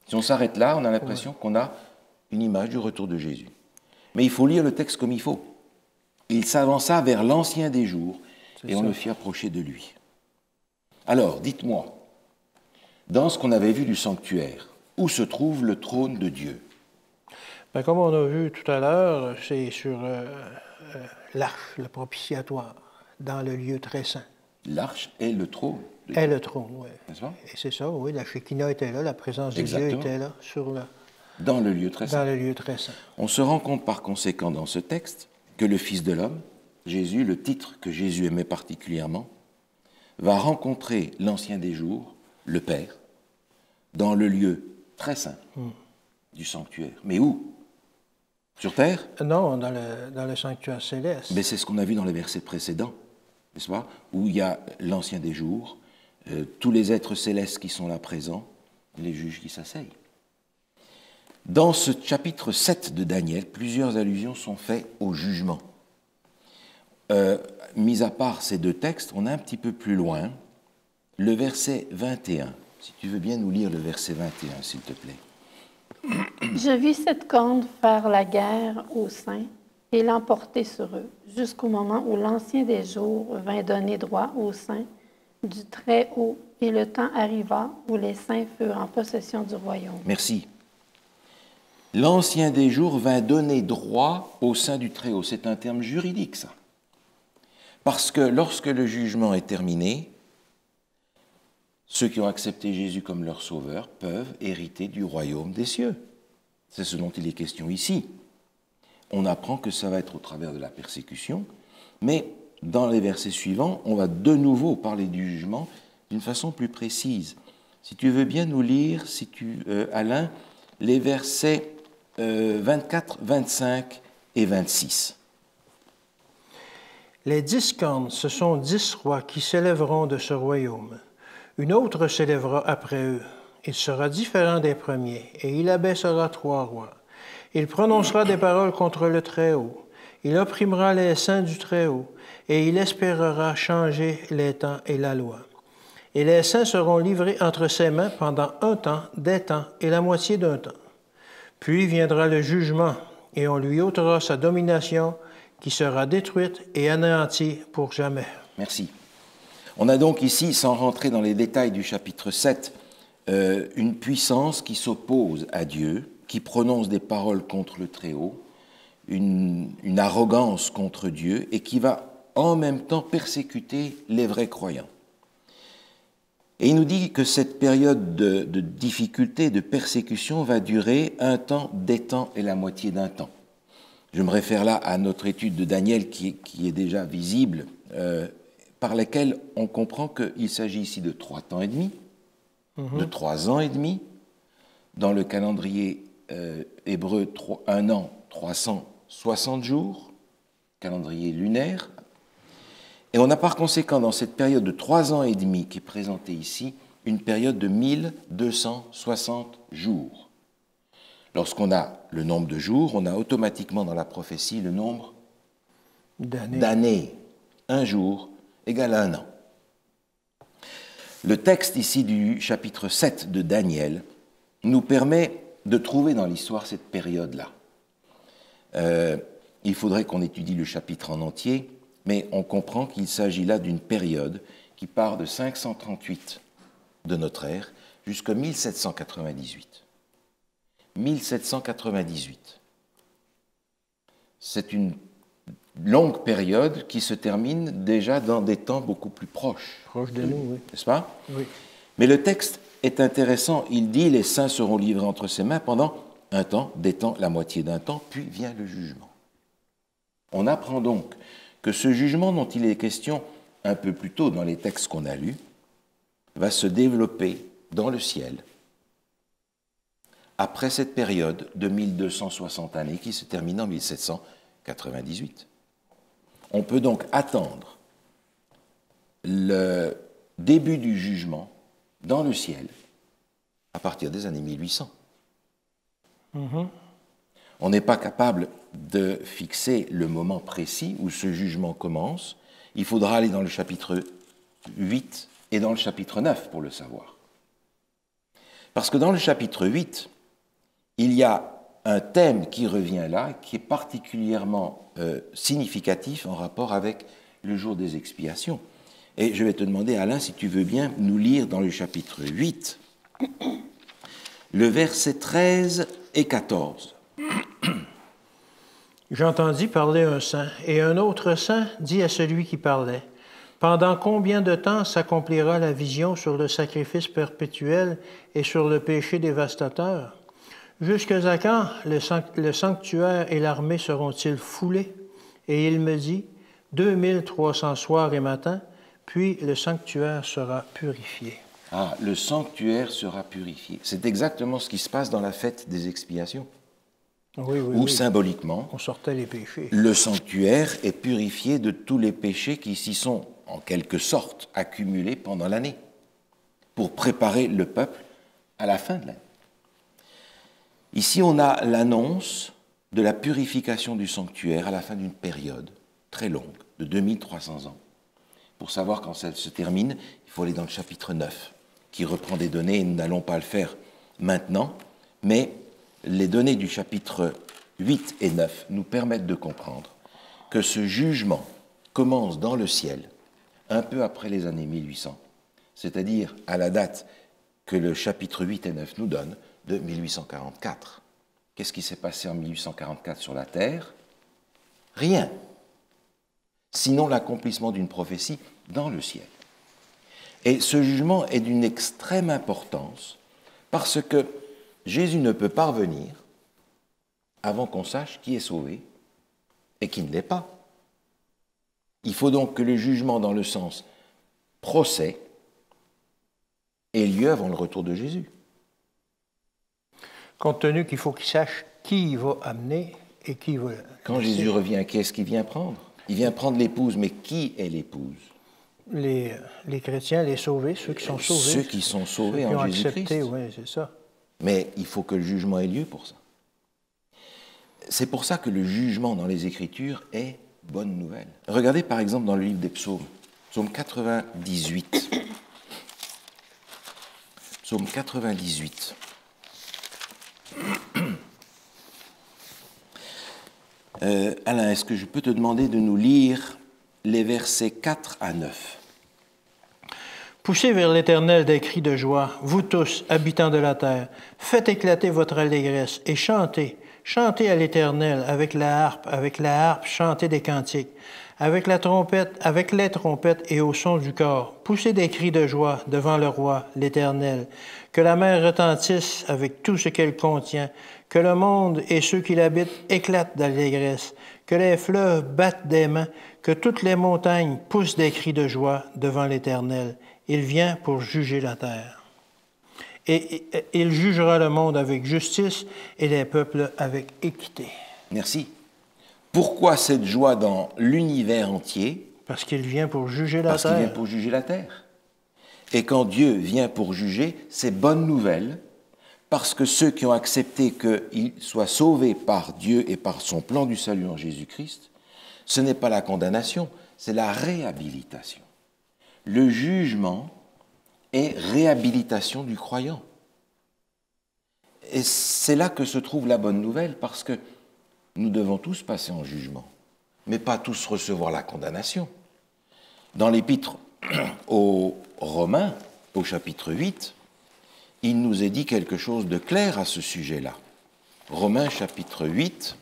Si on s'arrête là, on a l'impression qu'on a une image du retour de Jésus. Mais il faut lire le texte comme il faut. Il s'avança vers l'ancien des jours et on le fit approcher de lui. Alors, dites-moi, dans ce qu'on avait vu du sanctuaire, où se trouve le trône de Dieu? Ben, comme on a vu tout à l'heure, c'est sur l'arche, le propitiatoire, dans le lieu très saint. L'arche est le trône. Est le trône, oui. N'est-ce pas? Et c'est ça, oui, la Shekinah était là, la présence de Dieu était là, dans le lieu très saint. Dans le lieu très saint. On se rend compte par conséquent dans ce texte que le Fils de l'homme, Jésus, le titre que Jésus aimait particulièrement, va rencontrer l'Ancien des jours, le Père, dans le lieu très saint du sanctuaire. Mais où? Sur terre? Non, dans le sanctuaire céleste. Mais c'est ce qu'on a vu dans les versets précédents, n'est-ce pas? Où il y a l'Ancien des jours, tous les êtres célestes qui sont là présents, les juges qui s'asseyent. Dans ce chapitre 7 de Daniel, plusieurs allusions sont faites au jugement. Mis à part ces deux textes, on a un petit peu plus loin le verset 21. Si tu veux bien nous lire le verset 21, s'il te plaît. Je vis cette corne faire la guerre aux saints et l'emporter sur eux, jusqu'au moment où l'Ancien des jours vint donner droit aux saints du Très-Haut, et le temps arriva où les saints furent en possession du royaume. Merci. L'Ancien des jours vint donner droit aux saints du Très-Haut. C'est un terme juridique, ça. Parce que lorsque le jugement est terminé, ceux qui ont accepté Jésus comme leur sauveur peuvent hériter du royaume des cieux. C'est ce dont il est question ici. On apprend que ça va être au travers de la persécution, mais dans les versets suivants, on va de nouveau parler du jugement d'une façon plus précise. Si tu veux bien nous lire, Alain, les versets 24, 25 et 26. Les 10 cornes, ce sont 10 rois qui s'élèveront de ce royaume. Une autre s'élèvera après eux. Il sera différent des premiers, et il abaissera 3 rois. Il prononcera des paroles contre le Très-Haut. Il opprimera les saints du Très-Haut, et il espérera changer les temps et la loi. Et les saints seront livrés entre ses mains pendant un temps, des temps et la moitié d'un temps. Puis viendra le jugement, et on lui ôtera sa domination, qui sera détruite et anéantie pour jamais. Merci. On a donc ici, sans rentrer dans les détails du chapitre 7, une puissance qui s'oppose à Dieu, qui prononce des paroles contre le Très-Haut, une arrogance contre Dieu, et qui va en même temps persécuter les vrais croyants. Et il nous dit que cette période de difficulté, de persécution, va durer un temps, des temps et la moitié d'un temps. Je me réfère là à notre étude de Daniel qui est déjà visible, par laquelle on comprend qu'il s'agit ici de 3 temps et demi, de 3 ans et demi, dans le calendrier hébreu, 1 an, 360 jours, calendrier lunaire. Et on a par conséquent, dans cette période de 3 ans et demi qui est présentée ici, une période de 1260 jours. Lorsqu'on a le nombre de jours, on a automatiquement dans la prophétie le nombre d'années. 1 jour égale 1 an. Le texte ici du chapitre 7 de Daniel nous permet de trouver dans l'histoire cette période-là. Il faudrait qu'on étudie le chapitre en entier, mais on comprend qu'il s'agit là d'une période qui part de 538 de notre ère jusqu'à 1798. 1798. C'est une longue période qui se termine déjà dans des temps beaucoup plus proches. Proche de nous, oui. N'est-ce pas? Oui. Mais le texte est intéressant. Il dit « Les saints seront livrés entre ses mains pendant un temps, des temps, la moitié d'un temps, puis vient le jugement. » On apprend donc que ce jugement dont il est question un peu plus tôt dans les textes qu'on a lus va se développer dans le ciel après cette période de 1260 années qui se termine en 1798. On peut donc attendre le début du jugement dans le ciel à partir des années 1800. On n'est pas capable de fixer le moment précis où ce jugement commence. Il faudra aller dans le chapitre 8 et dans le chapitre 9 pour le savoir. Parce que dans le chapitre 8, il y a un thème qui revient là, qui est particulièrement significatif en rapport avec le jour des expiations. Et je vais te demander, Alain, si tu veux bien nous lire dans le chapitre 8, le verset 13 et 14. J'entendis parler un saint, et un autre saint dit à celui qui parlait, « Pendant combien de temps s'accomplira la vision sur le sacrifice perpétuel et sur le péché dévastateur? Jusqu'à quand le sanctuaire et l'armée seront-ils foulés? » Et il me dit, 2300 soirs et matins, puis le sanctuaire sera purifié. Ah, le sanctuaire sera purifié. C'est exactement ce qui se passe dans la fête des expiations. Oui, oui, Où oui. symboliquement, On sortait les péchés. le sanctuaire est purifié de tous les péchés qui s'y sont, en quelque sorte, accumulés pendant l'année, pour préparer le peuple à la fin de l'année. Ici, on a l'annonce de la purification du sanctuaire à la fin d'une période très longue, de 2300 ans. Pour savoir quand ça se termine, il faut aller dans le chapitre 9, qui reprend des données, et nous n'allons pas le faire maintenant, mais les données du chapitre 8 et 9 nous permettent de comprendre que ce jugement commence dans le ciel un peu après les années 1800, c'est-à-dire à la date que le chapitre 8 et 9 nous donnent de 1844. Qu'est-ce qui s'est passé en 1844 sur la terre? Rien. Sinon l'accomplissement d'une prophétie dans le ciel. Et ce jugement est d'une extrême importance parce que Jésus ne peut pas revenir avant qu'on sache qui est sauvé et qui ne l'est pas. Il faut donc que le jugement dans le sens procès ait lieu avant le retour de Jésus. Compte tenu qu'il faut qu'il sache qui il va amener et qui va... Quand Jésus revient, qu'est-ce qu'il vient prendre? Il vient prendre l'épouse, mais qui est l'épouse? Les chrétiens, les sauvés, ceux qui sont sauvés. Ceux qui sont sauvés ceux en qui ont accepté, Jésus-Christ. oui, c'est ça. Mais il faut que le jugement ait lieu pour ça. C'est pour ça que le jugement dans les Écritures est bonne nouvelle. Regardez par exemple dans le livre des psaumes, psaume 98. Psaume 98. Alain, est-ce que je peux te demander de nous lire les versets 4 à 9? Poussez vers l'Éternel des cris de joie, vous tous, habitants de la terre. Faites éclater votre allégresse et chantez. Chantez à l'Éternel avec la harpe, chantez des cantiques. Avec les trompettes et au son du cor. Poussez des cris de joie devant le roi, l'Éternel. Que la mer retentisse avec tout ce qu'elle contient. Que le monde et ceux qui l'habitent éclatent d'allégresse. Que les fleuves battent des mains. Que toutes les montagnes poussent des cris de joie devant l'Éternel. Il vient pour juger la terre. Et il jugera le monde avec justice et les peuples avec équité. Merci. Pourquoi cette joie dans l'univers entier? Parce qu'il vient pour juger la terre. Parce qu'il vient pour juger la terre. Et quand Dieu vient pour juger, c'est bonne nouvelle, parce que ceux qui ont accepté qu'ils soient sauvés par Dieu et par son plan du salut en Jésus-Christ, ce n'est pas la condamnation, c'est la réhabilitation. Le jugement est réhabilitation du croyant. Et c'est là que se trouve la bonne nouvelle, parce que nous devons tous passer en jugement, mais pas tous recevoir la condamnation. Dans l'épître aux Romains, au chapitre 8, il nous est dit quelque chose de clair à ce sujet-là. Romains chapitre 8,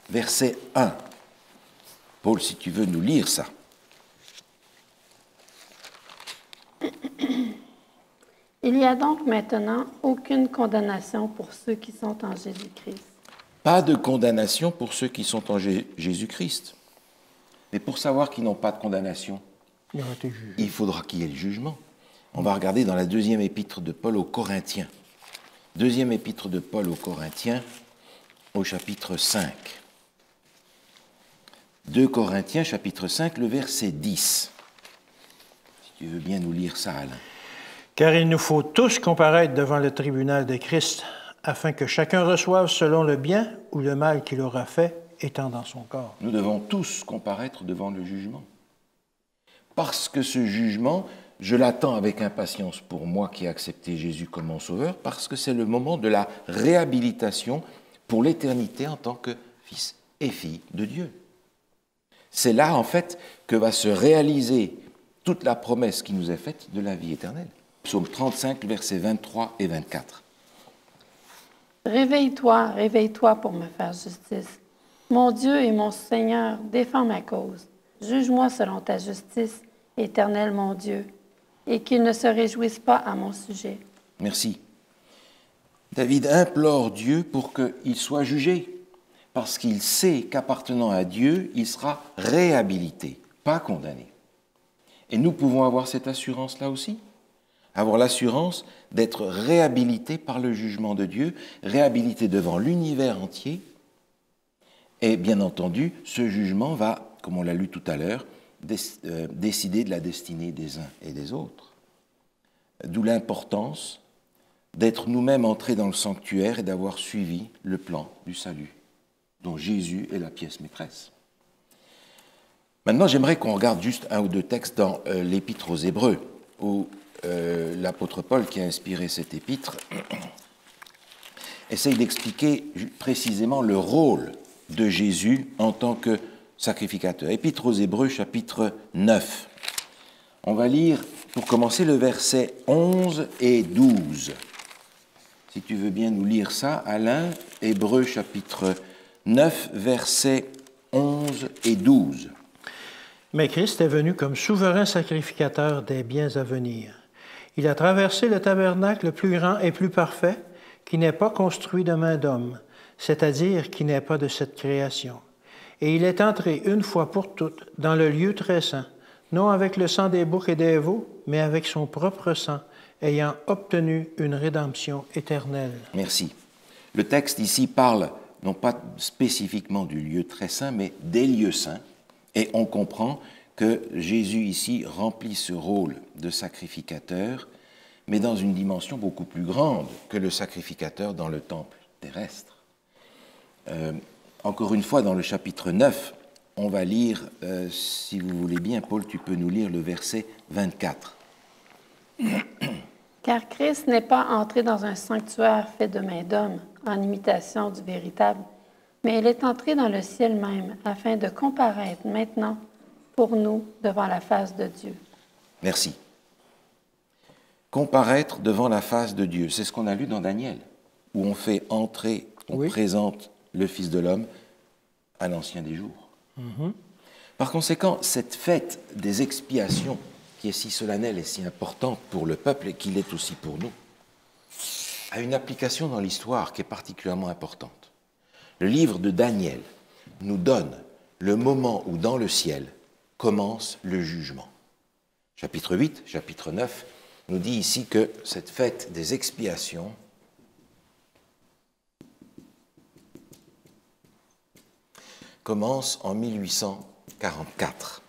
verset 1. Paul, si tu veux nous lire ça. Il n'y a donc maintenant aucune condamnation pour ceux qui sont en Jésus-Christ. Pas de condamnation pour ceux qui sont en Jésus-Christ. Mais pour savoir qu'ils n'ont pas de condamnation, il faudra qu'il y ait le jugement. On va regarder dans la deuxième épître de Paul aux Corinthiens. Deuxième épître de Paul aux Corinthiens, au chapitre 5. 2 Corinthiens, chapitre 5, le verset 10. Si tu veux bien nous lire ça, Alain. Car il nous faut tous comparaître devant le tribunal de Christ, afin que chacun reçoive selon le bien ou le mal qu'il aura fait, étant dans son corps. Nous devons tous comparaître devant le jugement. Parce que ce jugement je l'attends avec impatience pour moi qui ai accepté Jésus comme mon sauveur, parce que c'est le moment de la réhabilitation pour l'éternité en tant que fils et fille de Dieu. C'est là, en fait, que va se réaliser toute la promesse qui nous est faite de la vie éternelle. Psaume 35, versets 23 et 24. Réveille-toi, réveille-toi pour me faire justice. Mon Dieu et mon Seigneur, défends ma cause. Juge-moi selon ta justice, Éternel mon Dieu, et qu'il ne se réjouisse pas à mon sujet. Merci. David implore Dieu pour qu'il soit jugé, parce qu'il sait qu'appartenant à Dieu, il sera réhabilité, pas condamné. Et nous pouvons avoir cette assurance-là aussi, avoir l'assurance d'être réhabilité par le jugement de Dieu, réhabilité devant l'univers entier. Et bien entendu, ce jugement va, comme on l'a lu tout à l'heure, décider de la destinée des uns et des autres. D'où l'importance d'être nous-mêmes entrés dans le sanctuaire et d'avoir suivi le plan du salut, dont Jésus est la pièce maîtresse. Maintenant, j'aimerais qu'on regarde juste un ou deux textes dans l'Épître aux Hébreux, où l'apôtre Paul, qui a inspiré cet épître, essaye d'expliquer précisément le rôle de Jésus en tant que sacrificateur. Épître aux Hébreux, chapitre 9. On va lire, pour commencer, le verset 11 et 12. Si tu veux bien nous lire ça, Alain, Hébreux, chapitre 9, versets 11 et 12. Mais Christ est venu comme souverain sacrificateur des biens à venir. Il a traversé le tabernacle le plus grand et plus parfait, qui n'est pas construit de main d'homme, c'est-à-dire qui n'est pas de cette création. Et il est entré une fois pour toutes dans le lieu très saint, non avec le sang des boucs et des veaux, mais avec son propre sang, ayant obtenu une rédemption éternelle. Merci. Le texte ici parle non pas spécifiquement du lieu très saint, mais des lieux saints. Et on comprend que Jésus ici remplit ce rôle de sacrificateur, mais dans une dimension beaucoup plus grande que le sacrificateur dans le temple terrestre. Encore une fois, dans le chapitre 9, on va lire, si vous voulez bien, Paul, tu peux nous lire le verset 24. Car Christ n'est pas entré dans un sanctuaire fait de main d'homme, en imitation du véritable, mais il est entré dans le ciel même, afin de comparaître maintenant pour nous devant la face de Dieu. Merci. Comparaître devant la face de Dieu, c'est ce qu'on a lu dans Daniel, où on fait entrer, on présente le Fils de l'homme à l'ancien des jours. Par conséquent, cette fête des expiations, qui est si solennelle et si importante pour le peuple et qu'il est aussi pour nous, a une application dans l'histoire qui est particulièrement importante. Le livre de Daniel nous donne le moment où dans le ciel commence le jugement. Chapitre 8, chapitre 9 nous dit ici que cette fête des expiations commence en 1844.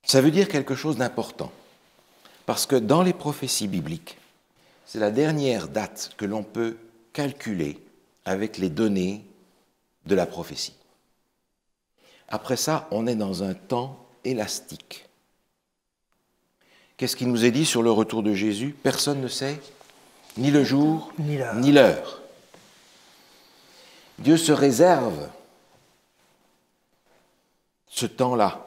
Ça veut dire quelque chose d'important, parce que dans les prophéties bibliques, c'est la dernière date que l'on peut calculer avec les données de la prophétie. Après ça, on est dans un temps élastique. Qu'est-ce qui nous est dit sur le retour de Jésus? Personne ne sait, ni le jour, ni l'heure. Dieu se réserve ce temps-là.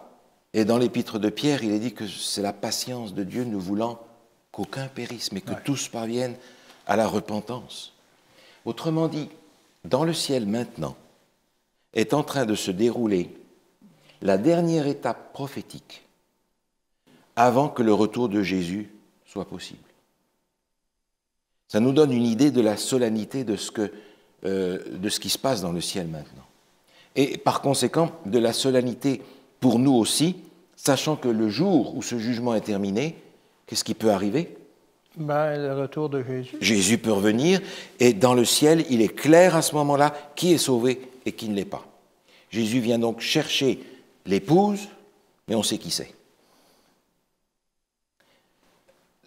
Et dans l'épître de Pierre, il est dit que c'est la patience de Dieu ne voulant qu'aucun périsse, mais que tous parviennent à la repentance. Autrement dit, dans le ciel maintenant, est en train de se dérouler la dernière étape prophétique avant que le retour de Jésus soit possible. Ça nous donne une idée de la solennité de ce qui se passe dans le ciel maintenant. Et par conséquent, de la solennité pour nous aussi, sachant que le jour où ce jugement est terminé, qu'est-ce qui peut arriver? Le retour de Jésus. Jésus peut revenir, et dans le ciel, il est clair à ce moment-là qui est sauvé et qui ne l'est pas. Jésus vient donc chercher l'épouse, mais on sait qui c'est.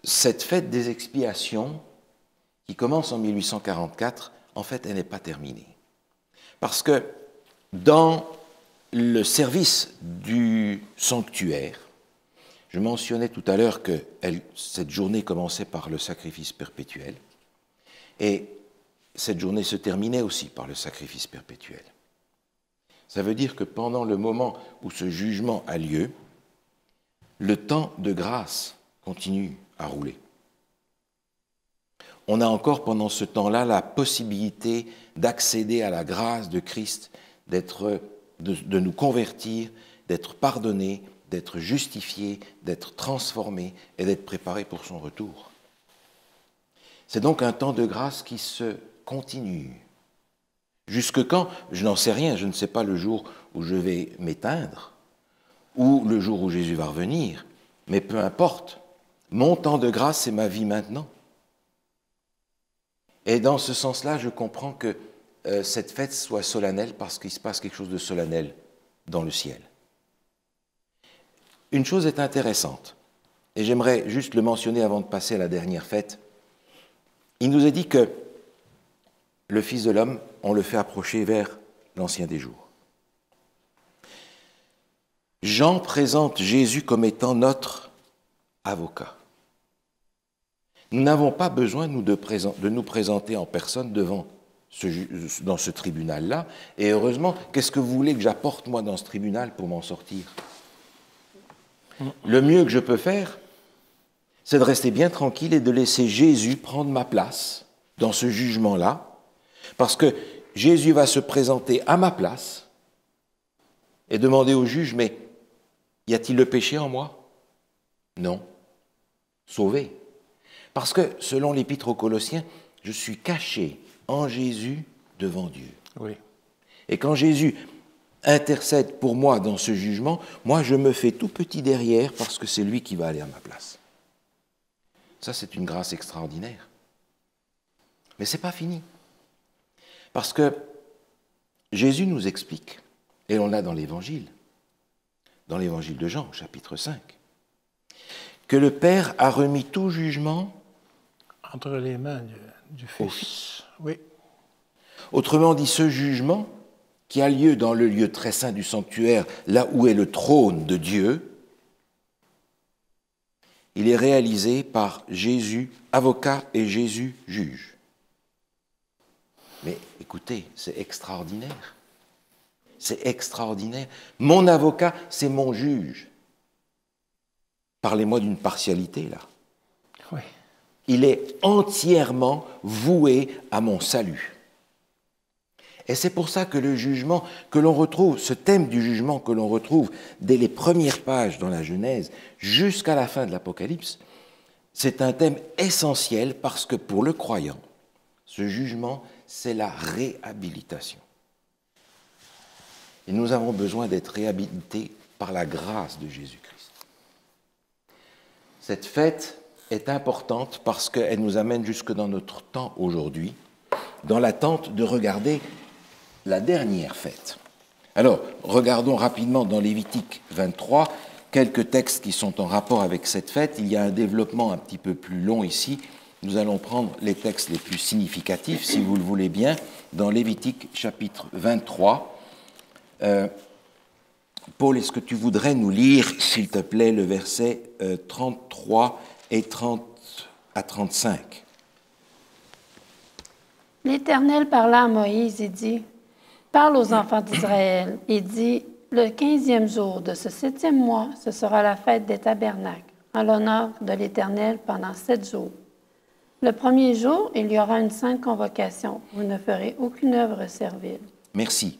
Cette fête des expiations, qui commence en 1844, en fait, elle n'est pas terminée. Parce que dans le service du sanctuaire, je mentionnais tout à l'heure que cette journée commençait par le sacrifice perpétuel, et cette journée se terminait aussi par le sacrifice perpétuel. Ça veut dire que pendant le moment où ce jugement a lieu, le temps de grâce continue à rouler. On a encore pendant ce temps-là la possibilité d'accéder à la grâce de Christ, de nous convertir, d'être pardonné, d'être justifié, d'être transformé et d'être préparé pour son retour. C'est donc un temps de grâce qui se continue. Jusque quand? Je n'en sais rien, je ne sais pas le jour où je vais m'éteindre ou le jour où Jésus va revenir, mais peu importe. Mon temps de grâce, c'est ma vie maintenant. Et dans ce sens-là, je comprends que cette fête soit solennelle parce qu'il se passe quelque chose de solennel dans le ciel. Une chose est intéressante, et j'aimerais juste le mentionner avant de passer à la dernière fête. Il nous est dit que le Fils de l'homme, on le fait approcher vers l'ancien des jours. Jean présente Jésus comme étant notre avocat. Nous n'avons pas besoin de nous présenter en personne dans ce tribunal-là. Et heureusement, qu'est-ce que vous voulez que j'apporte moi dans ce tribunal pour m'en sortir? Le mieux que je peux faire, c'est de rester bien tranquille et de laisser Jésus prendre ma place dans ce jugement-là, parce que Jésus va se présenter à ma place et demander au juge, mais y a-t-il le péché en moi? Non. Sauvé. Parce que, selon l'Épître aux Colossiens, je suis caché en Jésus devant Dieu. Oui. Et quand Jésus intercède pour moi dans ce jugement, moi je me fais tout petit derrière parce que c'est lui qui va aller à ma place. Ça, c'est une grâce extraordinaire. Mais ce n'est pas fini. Parce que Jésus nous explique, et on l'a dans l'Évangile de Jean, chapitre 5, que le Père a remis tout jugement entre les mains du Fils. Au Fils. Oui. Autrement dit, ce jugement qui a lieu dans le lieu très saint du sanctuaire, là où est le trône de Dieu, il est réalisé par Jésus, avocat, et Jésus, juge. Mais écoutez, c'est extraordinaire. C'est extraordinaire. Mon avocat, c'est mon juge. Parlez-moi d'une partialité, là. Oui. Il est entièrement voué à mon salut. Et c'est pour ça que le jugement que l'on retrouve, ce thème du jugement que l'on retrouve dès les premières pages dans la Genèse jusqu'à la fin de l'Apocalypse, c'est un thème essentiel parce que pour le croyant, ce jugement, c'est la réhabilitation. Et nous avons besoin d'être réhabilités par la grâce de Jésus-Christ. Cette fête est importante parce qu'elle nous amène jusque dans notre temps aujourd'hui, dans l'attente de regarder la dernière fête. Alors, regardons rapidement dans Lévitique 23 quelques textes qui sont en rapport avec cette fête. Il y a un développement un petit peu plus long ici. Nous allons prendre les textes les plus significatifs, si vous le voulez bien, dans Lévitique chapitre 23. Paul, est-ce que tu voudrais nous lire, s'il te plaît, le verset 33 et 30 à 35? L'Éternel parla à Moïse et dit, « Parle aux enfants d'Israël et dis, le 15e jour de ce 7e mois, ce sera la fête des tabernacles, en l'honneur de l'Éternel pendant 7 jours. Le premier jour, il y aura une sainte convocation. Vous ne ferez aucune œuvre servile. » Merci.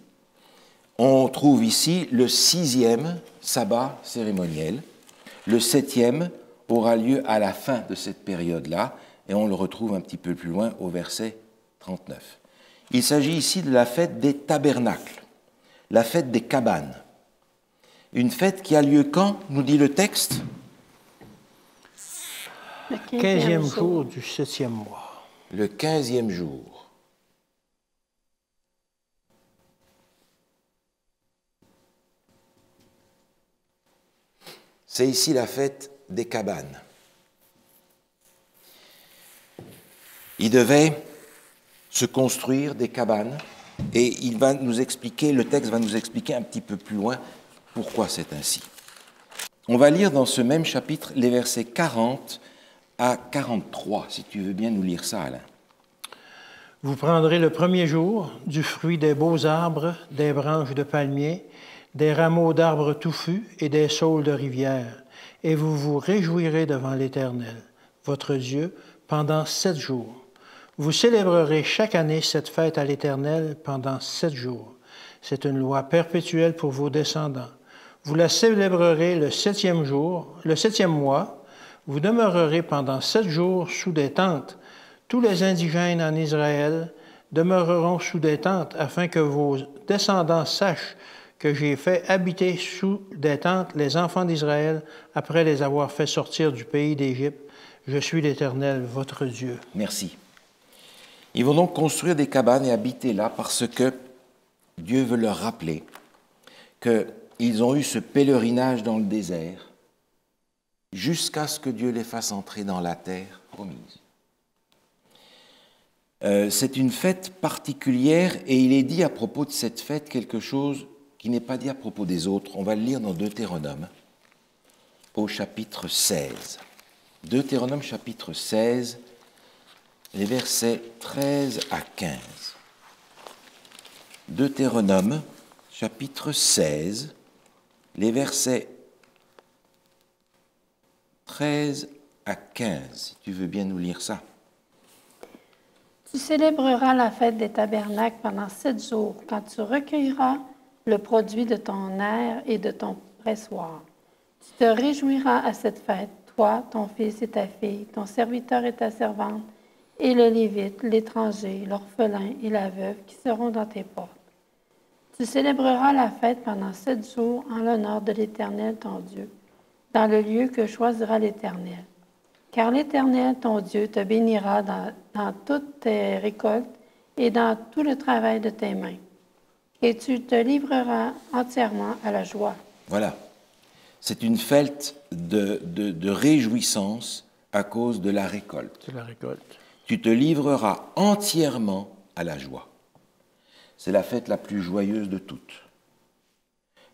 On trouve ici le 6e sabbat cérémoniel. Le 7e aura lieu à la fin de cette période-là, et on le retrouve un petit peu plus loin au verset 39. Il s'agit ici de la fête des tabernacles, la fête des cabanes. Une fête qui a lieu quand, nous dit le texte? Le 15e jour du 7e mois. Le 15e jour. C'est ici la fête des cabanes. Il devait se construire des cabanes Et il va nous expliquer, le texte va nous expliquer un petit peu plus loin pourquoi c'est ainsi. On va lire dans ce même chapitre les versets 40 à 43, si tu veux bien nous lire ça, Alain. Vous prendrez le premier jour du fruit des beaux arbres, des branches de palmiers, des rameaux d'arbres touffus et des saules de rivière, et vous vous réjouirez devant l'Éternel, votre Dieu, pendant 7 jours. Vous célébrerez chaque année cette fête à l'Éternel pendant 7 jours. C'est une loi perpétuelle pour vos descendants. Vous la célébrerez le 7e jour, le 7e mois. Vous demeurerez pendant 7 jours sous des tentes. Tous les indigènes en Israël demeureront sous des tentes afin que vos descendants sachent que j'ai fait habiter sous des tentes les enfants d'Israël après les avoir fait sortir du pays d'Égypte. Je suis l'Éternel, votre Dieu. Merci. Ils vont donc construire des cabanes et habiter là parce que Dieu veut leur rappeler qu'ils ont eu ce pèlerinage dans le désert jusqu'à ce que Dieu les fasse entrer dans la terre promise. C'est une fête particulière et il est dit à propos de cette fête quelque chose qui n'est pas dit à propos des autres. On va le lire dans Deutéronome au chapitre 16. Deutéronome chapitre 16, les versets 13 à 15. Deutéronome chapitre 16, les versets 13 à 15, si tu veux bien nous lire ça. Tu célébreras la fête des tabernacles pendant 7 jours, quand tu recueilleras le produit de ton aire et de ton pressoir. Tu te réjouiras à cette fête, toi, ton fils et ta fille, ton serviteur et ta servante, et le Lévite, l'étranger, l'orphelin et la veuve qui seront dans tes portes. Tu célébreras la fête pendant 7 jours en l'honneur de l'Éternel, ton Dieu, dans le lieu que choisira l'Éternel. Car l'Éternel, ton Dieu, te bénira dans toutes tes récoltes et dans tout le travail de tes mains. Et tu te livreras entièrement à la joie. Voilà. C'est une fête de réjouissance à cause de la récolte. C'est la récolte. Tu te livreras entièrement à la joie. C'est la fête la plus joyeuse de toutes.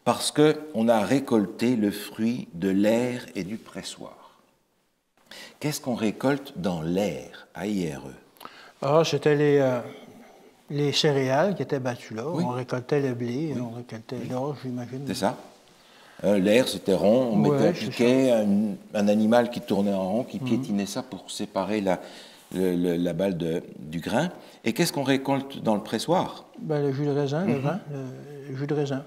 Parce qu'on a récolté le fruit de l'aire et du pressoir. Qu'est-ce qu'on récolte dans l'aire, A-I-R-E? Ah, c'était les céréales qui étaient battues là. Oui. On récoltait le blé, on récoltait l'orge, j'imagine. C'est ça. L'aire, c'était rond, on mettait un piquet, un animal qui tournait en rond, qui piétinait ça pour séparer la balle du grain. Et qu'est-ce qu'on récolte dans le pressoir? Ben, le jus de raisin, le vin, le jus de raisin.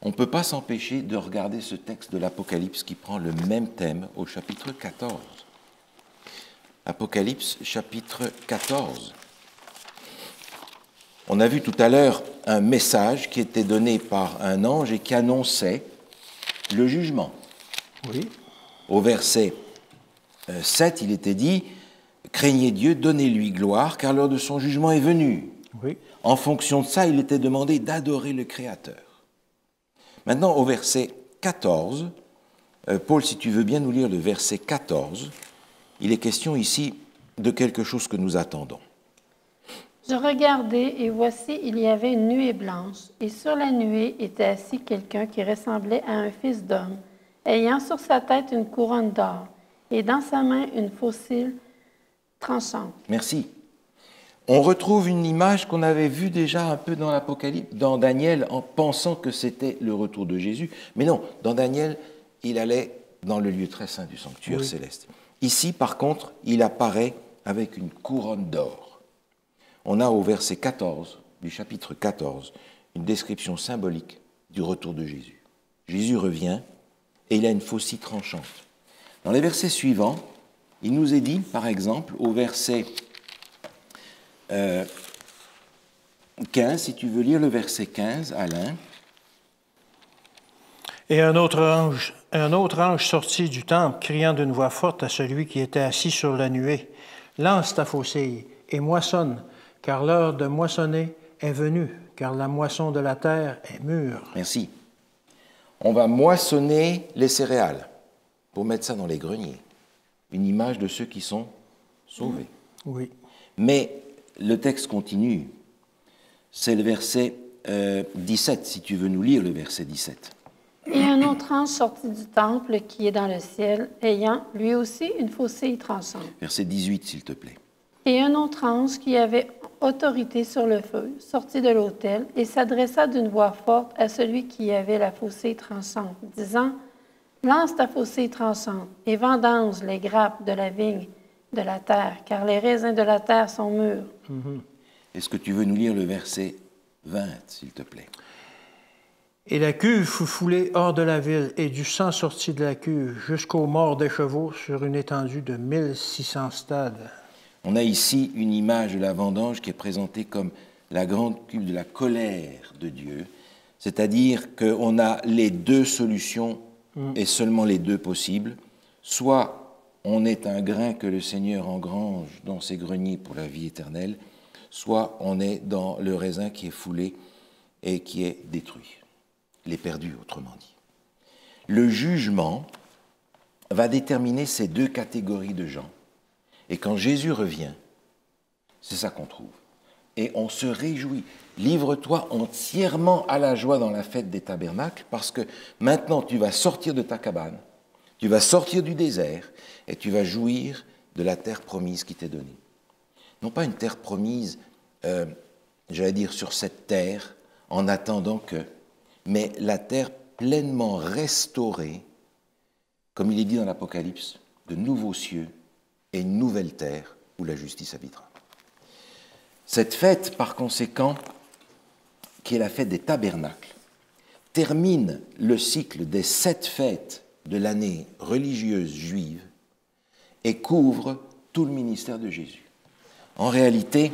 On ne peut pas s'empêcher de regarder ce texte de l'Apocalypse qui prend le même thème au chapitre 14. Apocalypse, chapitre 14. On a vu tout à l'heure un message qui était donné par un ange et qui annonçait le jugement. Oui. Au verset 7, il était dit « Craignez Dieu, donnez-lui gloire, car l'heure de son jugement est venue. » Oui. En fonction de ça, il était demandé d'adorer le Créateur. Maintenant, au verset 14, Paul, si tu veux bien nous lire le verset 14, il est question ici de quelque chose que nous attendons. Je regardai, et voici, il y avait une nuée blanche, et sur la nuée était assis quelqu'un qui ressemblait à un fils d'homme, ayant sur sa tête une couronne d'or, et dans sa main une faucille tranchante. Merci. On retrouve une image qu'on avait vue déjà un peu dans l'Apocalypse, dans Daniel, en pensant que c'était le retour de Jésus. Mais non, dans Daniel, il allait dans le lieu très saint du sanctuaire céleste. Ici, par contre, il apparaît avec une couronne d'or. On a au verset 14 du chapitre 14 une description symbolique du retour de Jésus. Jésus revient et il a une faucille tranchante. Dans les versets suivants, il nous est dit, par exemple, au verset 15, si tu veux lire le verset 15, Alain. Et un autre ange sortit du temple, criant d'une voix forte à celui qui était assis sur la nuée, « Lance ta faucille et moissonne, car l'heure de moissonner est venue, car la moisson de la terre est mûre. » Merci. On va moissonner les céréales pour mettre ça dans les greniers. Une image de ceux qui sont sauvés. Oui. Mais le texte continue. c'est le verset 17, si tu veux nous lire le verset 17. Et un autre ange sortit du temple qui est dans le ciel, ayant lui aussi une faucille tranchante. Verset 18, s'il te plaît. Et un autre ange qui avait autorité sur le feu sortit de l'autel et s'adressa d'une voix forte à celui qui avait la faucille tranchante, disant, « Lance ta faucille tranchante et vendange les grappes de la vigne de la terre, car les raisins de la terre sont mûrs. » Est-ce que tu veux nous lire le verset 20, s'il te plaît? Et la cuve fut foulée hors de la ville, et du sang sortit de la cuve jusqu'aux morts des chevaux sur une étendue de 1600 stades. On a ici une image de la vendange qui est présentée comme la grande cuve de la colère de Dieu, c'est-à-dire qu'on a les deux solutions et seulement les deux possibles. Soit on est un grain que le Seigneur engrange dans ses greniers pour la vie éternelle, soit on est dans le raisin qui est foulé et qui est détruit, les perdus autrement dit. Le jugement va déterminer ces deux catégories de gens. Et quand Jésus revient, c'est ça qu'on trouve. Et on se réjouit. Livre-toi entièrement à la joie dans la fête des tabernacles, parce que maintenant tu vas sortir de ta cabane, tu vas sortir du désert, et tu vas jouir de la terre promise qui t'est donnée. Non pas une terre promise, j'allais dire sur cette terre, en attendant que, mais la terre pleinement restaurée, comme il est dit dans l'Apocalypse, de nouveaux cieux et une nouvelle terre où la justice habitera. Cette fête, par conséquent, qui est la fête des tabernacles, termine le cycle des 7 fêtes de l'année religieuse juive et couvre tout le ministère de Jésus. En réalité,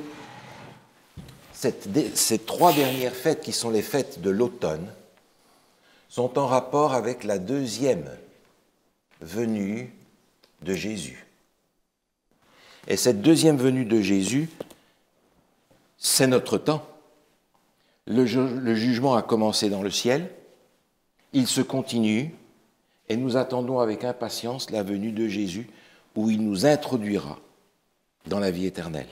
ces 3 dernières fêtes, qui sont les fêtes de l'automne, sont en rapport avec la deuxième venue de Jésus. Et cette deuxième venue de Jésus, c'est notre temps. Le jugement a commencé dans le ciel, il se continue, et nous attendons avec impatience la venue de Jésus, où il nous introduira dans la vie éternelle.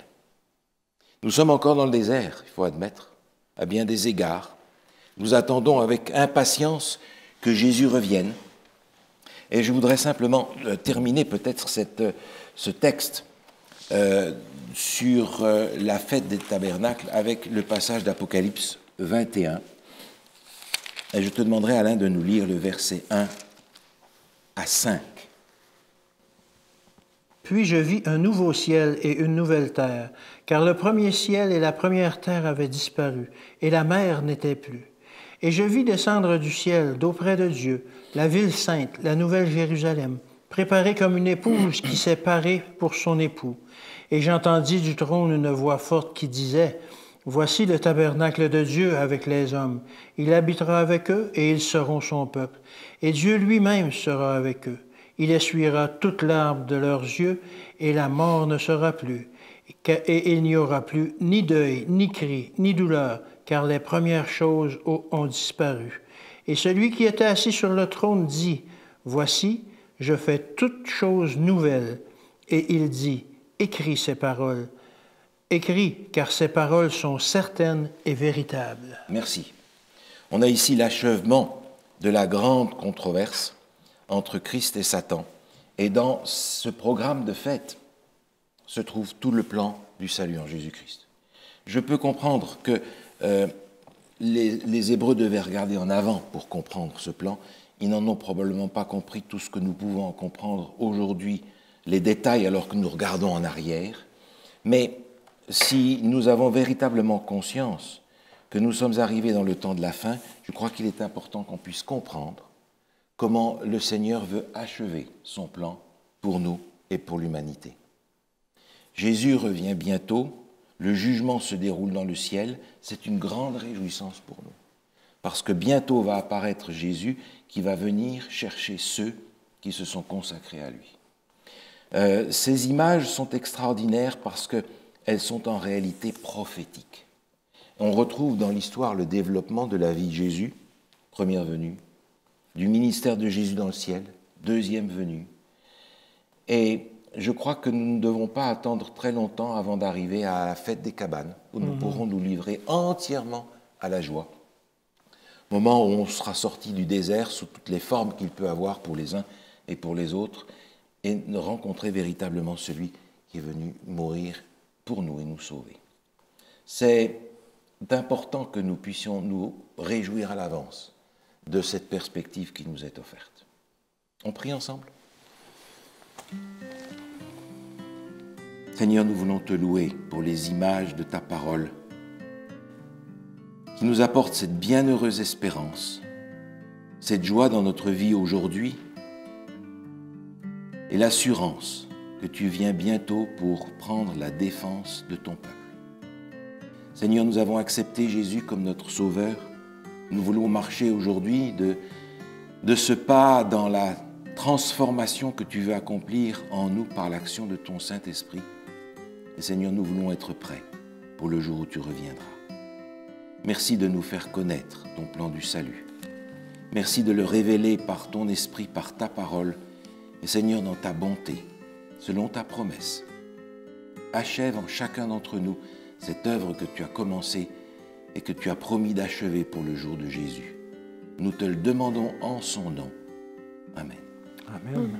Nous sommes encore dans le désert, il faut admettre, à bien des égards. Nous attendons avec impatience que Jésus revienne. Et je voudrais simplement terminer peut-être ce texte sur la fête des tabernacles avec le passage d'Apocalypse 21. Et je te demanderai, Alain, de nous lire le verset 1 à 5. Puis je vis un nouveau ciel et une nouvelle terre, car le premier ciel et la première terre avaient disparu, et la mer n'était plus. Et je vis descendre du ciel, d'auprès de Dieu, la ville sainte, la nouvelle Jérusalem, préparée comme une épouse qui s'est parée pour son époux. Et j'entendis du trône une voix forte qui disait, « Voici le tabernacle de Dieu avec les hommes. Il habitera avec eux et ils seront son peuple. Et Dieu lui-même sera avec eux. Il essuiera toute larme de leurs yeux et la mort ne sera plus. Et il n'y aura plus ni deuil, ni cri, ni douleur, car les premières choses ont disparu. Et celui qui était assis sur le trône dit, « Voici, je fais toutes choses nouvelles. » Et il dit, « Écris ces paroles. Écris, car ces paroles sont certaines et véritables. » Merci. On a ici l'achèvement de la grande controverse entre Christ et Satan. Et dans ce programme de fête se trouve tout le plan du salut en Jésus-Christ. Je peux comprendre que les Hébreux devaient regarder en avant pour comprendre ce plan. Ils n'en ont probablement pas compris tout ce que nous pouvons en comprendre aujourd'hui, les détails, alors que nous regardons en arrière. Mais si nous avons véritablement conscience que nous sommes arrivés dans le temps de la fin, je crois qu'il est important qu'on puisse comprendre comment le Seigneur veut achever son plan pour nous et pour l'humanité. Jésus revient bientôt, le jugement se déroule dans le ciel, c'est une grande réjouissance pour nous, parce que bientôt va apparaître Jésus qui va venir chercher ceux qui se sont consacrés à lui. Ces images sont extraordinaires parce qu'elles sont en réalité prophétiques. On retrouve dans l'histoire le développement de la vie de Jésus, première venue, du ministère de Jésus dans le ciel, deuxième venue. Et je crois que nous ne devons pas attendre très longtemps avant d'arriver à la fête des cabanes, où nous pourrons nous livrer entièrement à la joie. Moment où on sera sorti du désert sous toutes les formes qu'il peut avoir pour les uns et pour les autres, et rencontrer véritablement celui qui est venu mourir pour nous et nous sauver. C'est important que nous puissions nous réjouir à l'avance de cette perspective qui nous est offerte. On prie ensemble. Seigneur, nous voulons te louer pour les images de ta parole qui nous apportent cette bienheureuse espérance, cette joie dans notre vie aujourd'hui et l'assurance que tu viens bientôt pour prendre la défense de ton peuple. Seigneur, nous avons accepté Jésus comme notre Sauveur. Nous voulons marcher aujourd'hui de ce pas dans la transformation que tu veux accomplir en nous par l'action de ton Saint-Esprit. Et Seigneur, nous voulons être prêts pour le jour où tu reviendras. Merci de nous faire connaître ton plan du salut. Merci de le révéler par ton esprit, par ta parole. Et Seigneur, dans ta bonté, selon ta promesse, achève en chacun d'entre nous cette œuvre que tu as commencée et que tu as promis d'achever pour le jour de Jésus. Nous te le demandons en son nom. Amen. Amen.